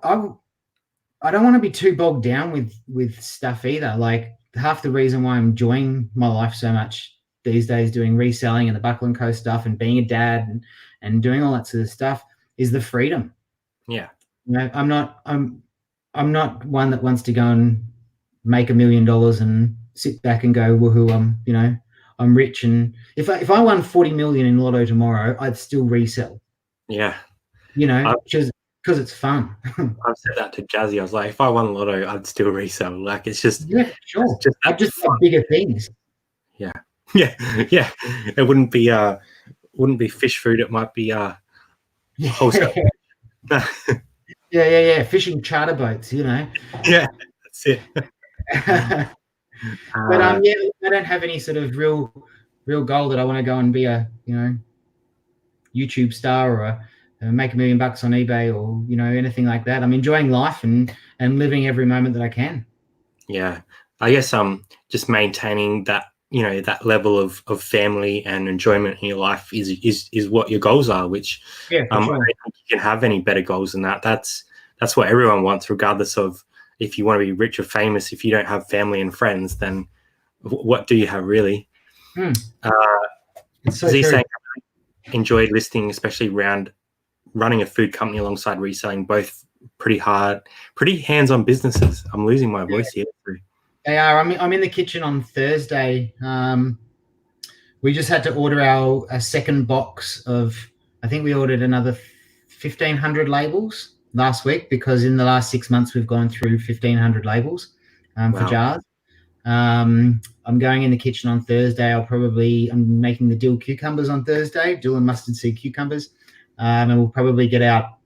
[SPEAKER 3] don't want to be too bogged down with stuff either. Like, half the reason why I'm enjoying my life so much these days, doing reselling and the Buckle & Co. stuff and being a dad and doing all that sort of stuff, is the freedom.
[SPEAKER 2] Yeah.
[SPEAKER 3] I'm not one that wants to go and make $1 million and sit back and go, woohoo, I'm rich. And if I won 40 million in Lotto tomorrow, I'd still resell.
[SPEAKER 2] Yeah.
[SPEAKER 3] Just because it's fun.
[SPEAKER 2] I've said that to Jazzy. I was like, if I won Lotto, I'd still resell. Like, it's just,
[SPEAKER 3] yeah, sure.
[SPEAKER 2] I'd
[SPEAKER 3] just have bigger things.
[SPEAKER 2] Yeah. It wouldn't be fish food. It might be wholesale.
[SPEAKER 3] Yeah. Fishing charter boats,
[SPEAKER 2] Yeah, that's it.
[SPEAKER 3] But I don't have any sort of real goal that I want to go and be a YouTube star or make $1 million on eBay or anything like that. I'm enjoying life and living every moment that I can.
[SPEAKER 2] Yeah, I guess just maintaining that that level of family and enjoyment in your life is what your goals are. Which
[SPEAKER 3] sure.
[SPEAKER 2] I don't think you can have any better goals than that. That's what everyone wants, regardless of if you want to be rich or famous. If you don't have family and friends, then what do you have really?
[SPEAKER 3] It's so
[SPEAKER 2] true. Saying
[SPEAKER 3] enjoyed
[SPEAKER 2] listening, especially around running a food company alongside reselling, both pretty hard, pretty hands-on businesses. I'm losing my voice here.
[SPEAKER 3] They are. I'm in the kitchen on Thursday. We just had to order a second box of, I think we ordered another 1,500 labels last week, because in the last 6 months we've gone through 1,500 labels for jars. I'm going in the kitchen on Thursday. I'm making the dill cucumbers on Thursday, dill and mustard seed cucumbers. And we'll probably get out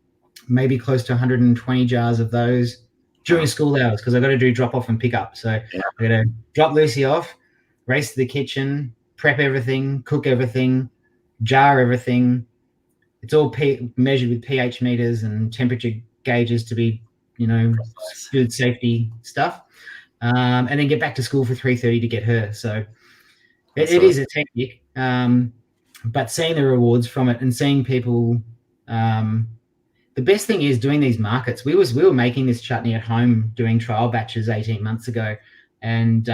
[SPEAKER 3] maybe close to 120 jars of those during school hours, because I've got to do drop off and pick up. So I'm going to drop Lucy off, race to the kitchen, prep everything, cook everything, jar everything. It's all measured with pH meters and temperature gauges to be, good safety stuff. And then get back to school for 3:30 to get her. So it is a technique. But seeing the rewards from it and seeing people, the best thing is doing these markets. We were making this chutney at home, doing trial batches 18 months ago, and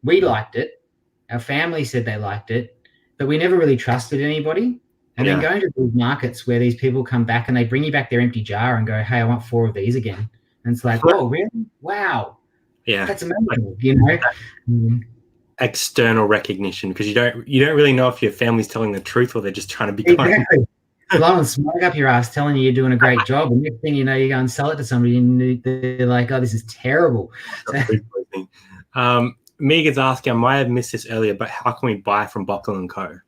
[SPEAKER 3] we liked it. Our family said they liked it, but we never really trusted anybody. And then going to these markets where these people come back and they bring you back their empty jar and go, "Hey, I want 4 of these again." And it's like, "Oh, really? Wow,
[SPEAKER 2] yeah,
[SPEAKER 3] that's amazing."
[SPEAKER 2] External recognition, because you don't really know if your family's telling the truth or they're just trying to be kind.
[SPEAKER 3] Exactly. Blowing smoke up your ass, telling you you're doing a great job, and next thing you know, you go and sell it to somebody, and they're like, "Oh, this is terrible."
[SPEAKER 2] Megan's asking, I might have missed this earlier, but how can we buy from Buckle & Co?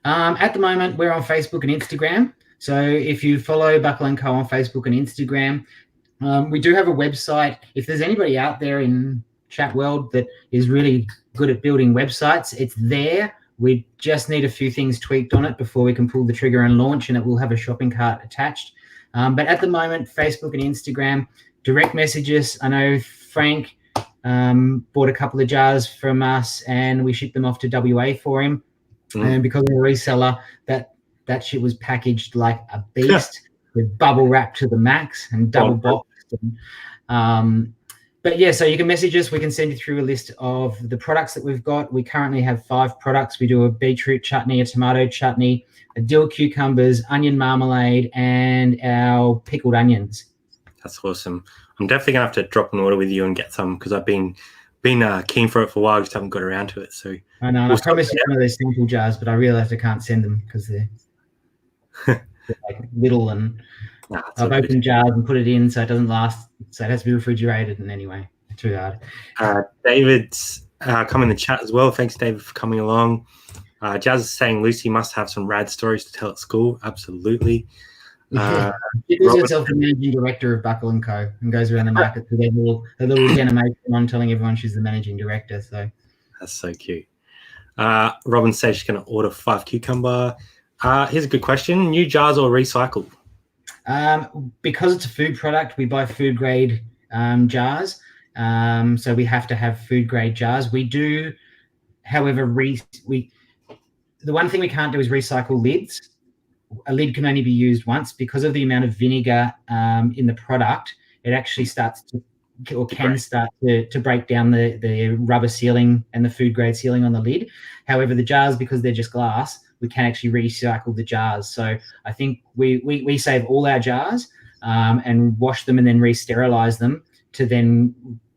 [SPEAKER 3] At the moment, we're on Facebook and Instagram. So if you follow Buckle & Co on Facebook and Instagram, we do have a website. If there's anybody out there in chat world that is really good at building websites, it's there. We just need a few things tweaked on it before we can pull the trigger and launch, and it will have a shopping cart attached. But at the moment, Facebook and Instagram, direct messages. I know Frank bought a couple of jars from us and we shipped them off to WA for him. And because I'm a reseller, that shit was packaged like a beast with bubble wrap to the max and double boxed. But yeah, so you can message us. We can send you through a list of the products that we've got. We currently have 5 products. We do a beetroot chutney, a tomato chutney, a dill cucumbers, onion marmalade, and our pickled onions.
[SPEAKER 2] That's awesome. I'm definitely gonna have to drop an order with you and get some, because I've been keen for it for a while. I just haven't got around to it. So
[SPEAKER 3] I know. I promised you one of those sample jars, but I realized I can't send them because they're like little, and I've opened jars and put it in so it doesn't last. So it has to be refrigerated. And anyway, too hard.
[SPEAKER 2] David's come in the chat as well. Thanks, David, for coming along. Jazz is saying Lucy must have some rad stories to tell at school. Absolutely.
[SPEAKER 3] She calls herself the managing director of Buckle & Co. and goes around the market with her little animation on telling everyone she's the managing director. So
[SPEAKER 2] that's so cute. Robin says she's going to order 5 cucumber. Here's a good question: new jars or recycle?
[SPEAKER 3] Because it's a food product, we buy food grade jars. So we have to have food grade jars. We do, however, the one thing we can't do is recycle lids. A lid can only be used once because of the amount of vinegar in the product. It actually starts to break down the rubber sealing and the food grade sealing on the lid. However, the jars, because they're just glass, we can actually recycle the jars. So I think we save all our jars and wash them and then re-sterilize them to then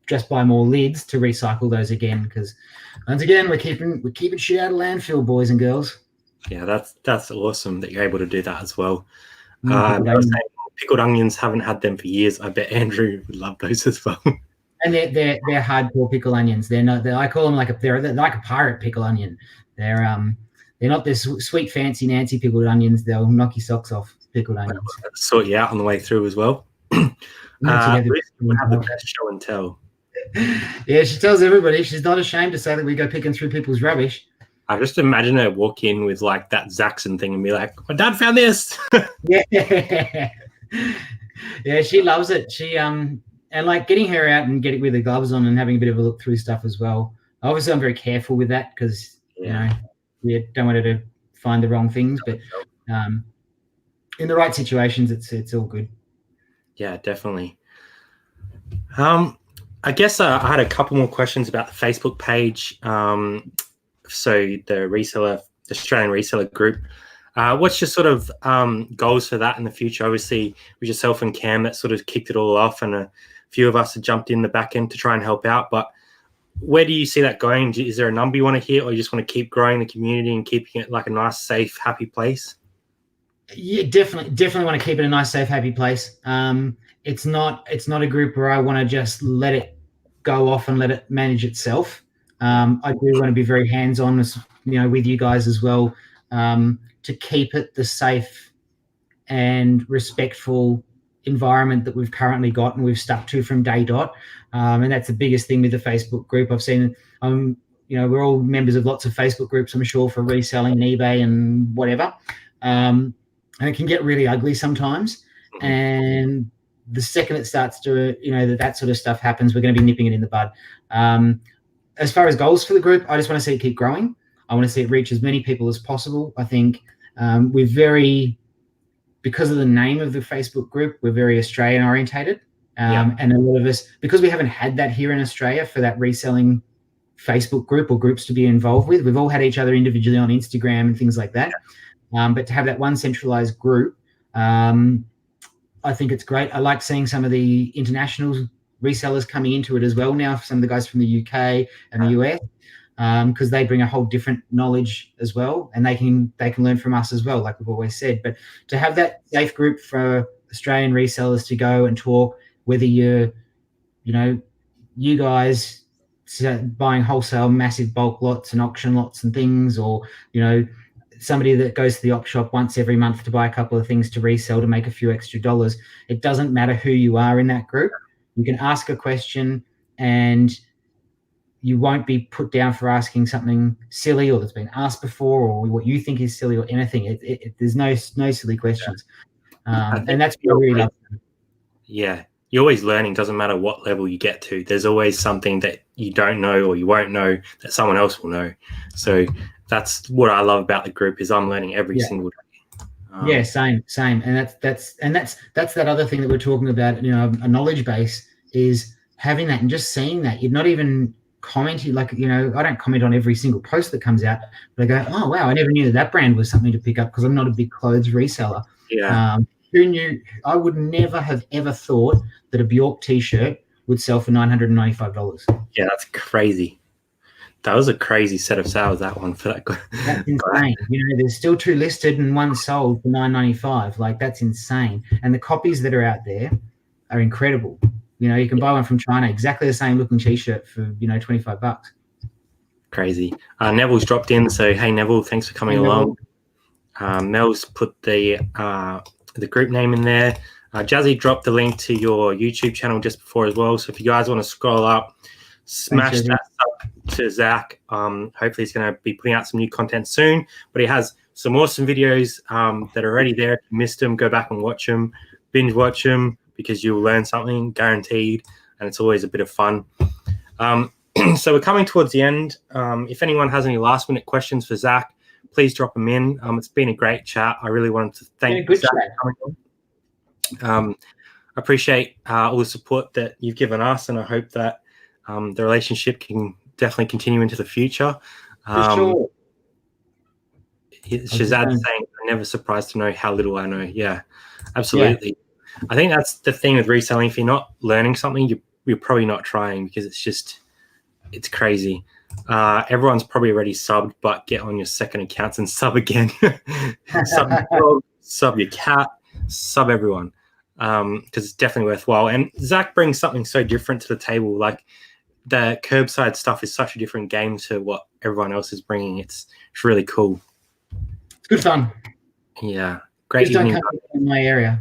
[SPEAKER 3] just buy more lids to recycle those again. Because once again, we're keeping shit out of landfill, boys and girls.
[SPEAKER 2] Yeah, that's awesome that you're able to do that as well. Pickled onions, haven't had them for years. I bet Andrew would love those as well.
[SPEAKER 3] And they're hardcore pickle onions. I call them they're like a pirate pickle onion. They're not this sweet fancy Nancy pickled onions. They'll knock your socks off. Pickled onions.
[SPEAKER 2] Sort you out on the way through as well. We have the best show and tell.
[SPEAKER 3] Yeah, she tells everybody she's not ashamed to say that we go picking through people's rubbish.
[SPEAKER 2] I just imagine her walk in with like that Zaxxon thing and be like, "My dad found this."
[SPEAKER 3] Yeah, she loves it. She and like getting her out and getting with the gloves on and having a bit of a look through stuff as well. Obviously, I'm very careful with that because you don't want her to find the wrong things. But in the right situations, it's all good.
[SPEAKER 2] Yeah, definitely. I guess I had a couple more questions about the Facebook page. So the Australian Reseller group. What's your sort of goals for that in the future? Obviously, with yourself and Cam, that sort of kicked it all off, and a few of us have jumped in the back end to try and help out. But where do you see that going? Is there a number you want to hit, or you just want to keep growing the community and keeping it like a nice, safe, happy place?
[SPEAKER 3] Yeah, definitely want to keep it a nice, safe, happy place. It's not a group where I want to just let it go off and let it manage itself. I do want to be very hands-on, with you guys as well, to keep it the safe and respectful environment that we've currently got and we've stuck to from day dot. And that's the biggest thing with the Facebook group. I've seen we're all members of lots of Facebook groups, I'm sure, for reselling and eBay and whatever. And it can get really ugly sometimes.
[SPEAKER 2] Mhm.
[SPEAKER 3] And the second it starts to, that sort of stuff happens, we're going to be nipping it in the bud. As far as goals for the group, I just want to see it keep growing. I want to see it reach as many people as possible. I think because of the name of the Facebook group, we're very Australian orientated. And a lot of us, because we haven't had that here in Australia for that reselling Facebook group or groups to be involved with, we've all had each other individually on Instagram and things like that. But to have that one centralized group, I think it's great. I like seeing some of the international resellers coming into it as well now, some of the guys from the UK and the US, because they bring a whole different knowledge as well, and they can learn from us as well, like we've always said. But to have that safe group for Australian resellers to go and talk, whether you're, you guys buying wholesale massive bulk lots and auction lots and things, or, somebody that goes to the op shop once every month to buy a couple of things to resell to make a few extra dollars. It doesn't matter who you are in that group. You can ask a question and you won't be put down for asking something silly or that's been asked before or what you think is silly or anything. There's no silly questions. And that's what I really love.
[SPEAKER 2] Yeah. You're always learning. Doesn't matter what level you get to. There's always something that you don't know or you won't know that someone else will know. So that's what I love about the group, is I'm learning every single day.
[SPEAKER 3] Same. And that's that other thing that we're talking about. A knowledge base is having that and just seeing that. You're not even commenting, like, I don't comment on every single post that comes out, but I go, oh wow, I never knew that brand was something to pick up, because I'm not a big clothes reseller. Who knew? I would never have ever thought that a Bjork t-shirt would sell for $995.
[SPEAKER 2] Yeah, that's crazy. That was a crazy set of sales, that one, for that.
[SPEAKER 3] That's insane. There's still 2 listed and 1 sold for $995. Like, that's insane. And the copies that are out there are incredible. You can buy one from China, exactly the same looking t-shirt for, $25.
[SPEAKER 2] Crazy. Neville's dropped in. So, hey, Neville, thanks for coming along. Mel's put the group name in there. Jazzy dropped the link to your YouTube channel just before as well. So if you guys want to scroll up, smash that up to Zach. Hopefully he's going to be putting out some new content soon. But he has some awesome videos that are already there. If you missed them, go back and watch them. Binge watch them, because you'll learn something, guaranteed. And it's always a bit of fun. So we're coming towards the end. If anyone has any last-minute questions for Zach, please drop them in. It's been a great chat. I really wanted to thank Zach for coming on. I appreciate all the support that you've given us, and I hope that the relationship can definitely continue into the future.
[SPEAKER 3] For sure.
[SPEAKER 2] Shazad's saying, I'm never surprised to know how little I know. Yeah, absolutely. Yeah. I think that's the thing with reselling. If you're not learning something, you're probably not trying, because it's crazy. Everyone's probably already subbed, but get on your second accounts and sub again. Sub your dog, sub your cat, sub everyone, because it's definitely worthwhile. And Zach brings something so different to the table. Like, the curbside stuff is such a different game to what everyone else is bringing. It's really cool.
[SPEAKER 3] It's good fun.
[SPEAKER 2] Yeah, great.
[SPEAKER 3] Just don't come in my area.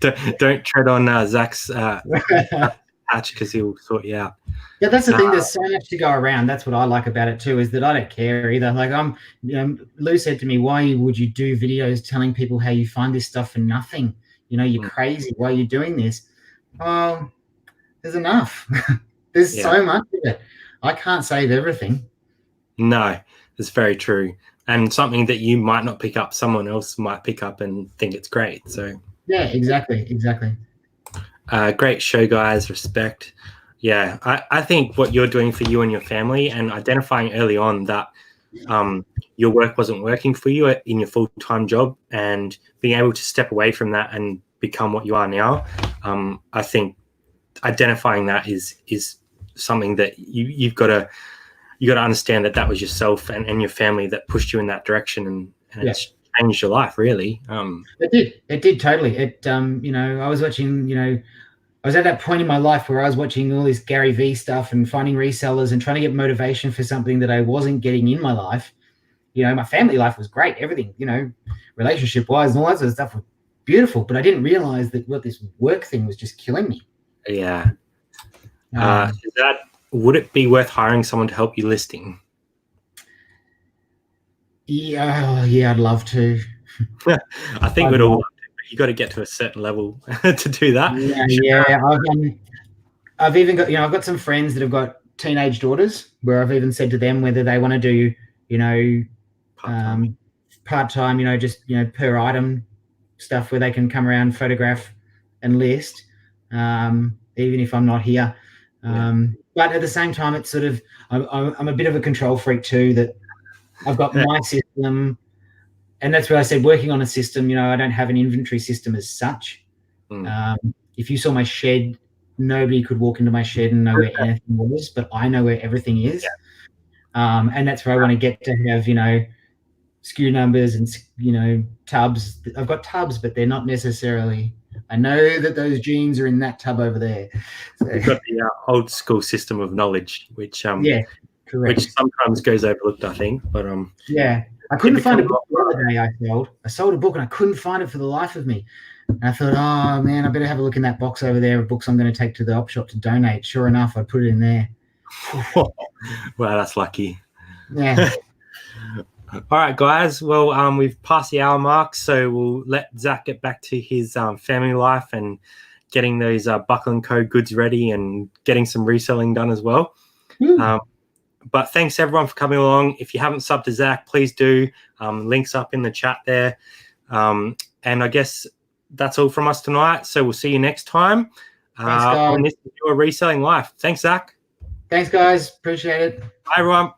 [SPEAKER 2] don't tread on Zach's patch, because he'll sort you out.
[SPEAKER 3] Yeah, that's the thing. There's so much to go around. That's what I like about it too, is that I don't care either. Like, Lou said to me, why would you do videos telling people how you find this stuff for nothing? You're crazy. Why are you doing this? Well, there's enough. There's so much of it. I can't save everything. No,
[SPEAKER 2] it's very true. And something that you might not pick up, someone else might pick up and think it's great. So
[SPEAKER 3] yeah, exactly.
[SPEAKER 2] Great show, guys. Respect. Yeah, I think what you're doing for you and your family, and identifying early on that your work wasn't working for you in your full-time job, and being able to step away from that and become what you are now, I think identifying that is something that you've got to understand, that was yourself and your family that pushed you in that direction, and it's changed your life, really.
[SPEAKER 3] It did totally. I was watching, I was at that point in my life where I was watching all this Gary Vee stuff and finding resellers and trying to get motivation for something that I wasn't getting in my life. My family life was great. Everything, relationship wise and all that sort of stuff was beautiful, but I didn't realize that this work thing was just killing me.
[SPEAKER 2] Yeah. That would it be worth hiring someone to help you listing?
[SPEAKER 3] Yeah, I'd love to.
[SPEAKER 2] I think
[SPEAKER 3] I'd
[SPEAKER 2] we'd all
[SPEAKER 3] love-
[SPEAKER 2] love to, but you got to get to a certain level to do that.
[SPEAKER 3] Yeah. I've even got, I've got some friends that have got teenage daughters where I've even said to them whether they want to do,
[SPEAKER 2] Part-time.
[SPEAKER 3] part-time, just, per item stuff where they can come around, photograph and list, even if I'm not here. But at the same time, it's sort of, I'm a bit of a control freak too, that I've got my system. And that's where I said working on a system, I don't have an inventory system as such. If you saw my shed, nobody could walk into my shed and know where anything was, but I know where everything is. And that's where I want to get to have, SKU numbers and, tubs. I've got tubs, but they're not necessarily, I know that those jeans are in that tub over there. So,
[SPEAKER 2] You've got the old school system of knowledge, which
[SPEAKER 3] correct.
[SPEAKER 2] which sometimes goes overlooked, I think. But
[SPEAKER 3] I couldn't find a book the other day I sold. I sold a book and I couldn't find it for the life of me. And I thought, oh man, I better have a look in that box over there of books I'm going to take to the op shop to donate. Sure enough, I put it in there.
[SPEAKER 2] Wow, that's lucky.
[SPEAKER 3] Yeah.
[SPEAKER 2] All right, guys. Well, we've passed the hour mark, so we'll let Zach get back to his family life and getting those Buckle & Co. goods ready and getting some reselling done as well. But thanks, everyone, for coming along. If you haven't subbed to Zach, please do. Links up in the chat there. And I guess that's all from us tonight. So we'll see you next time
[SPEAKER 3] Thanks, guys.
[SPEAKER 2] on this Your Reselling Life. Thanks, Zach.
[SPEAKER 3] Thanks, guys. Appreciate it.
[SPEAKER 2] Bye, everyone.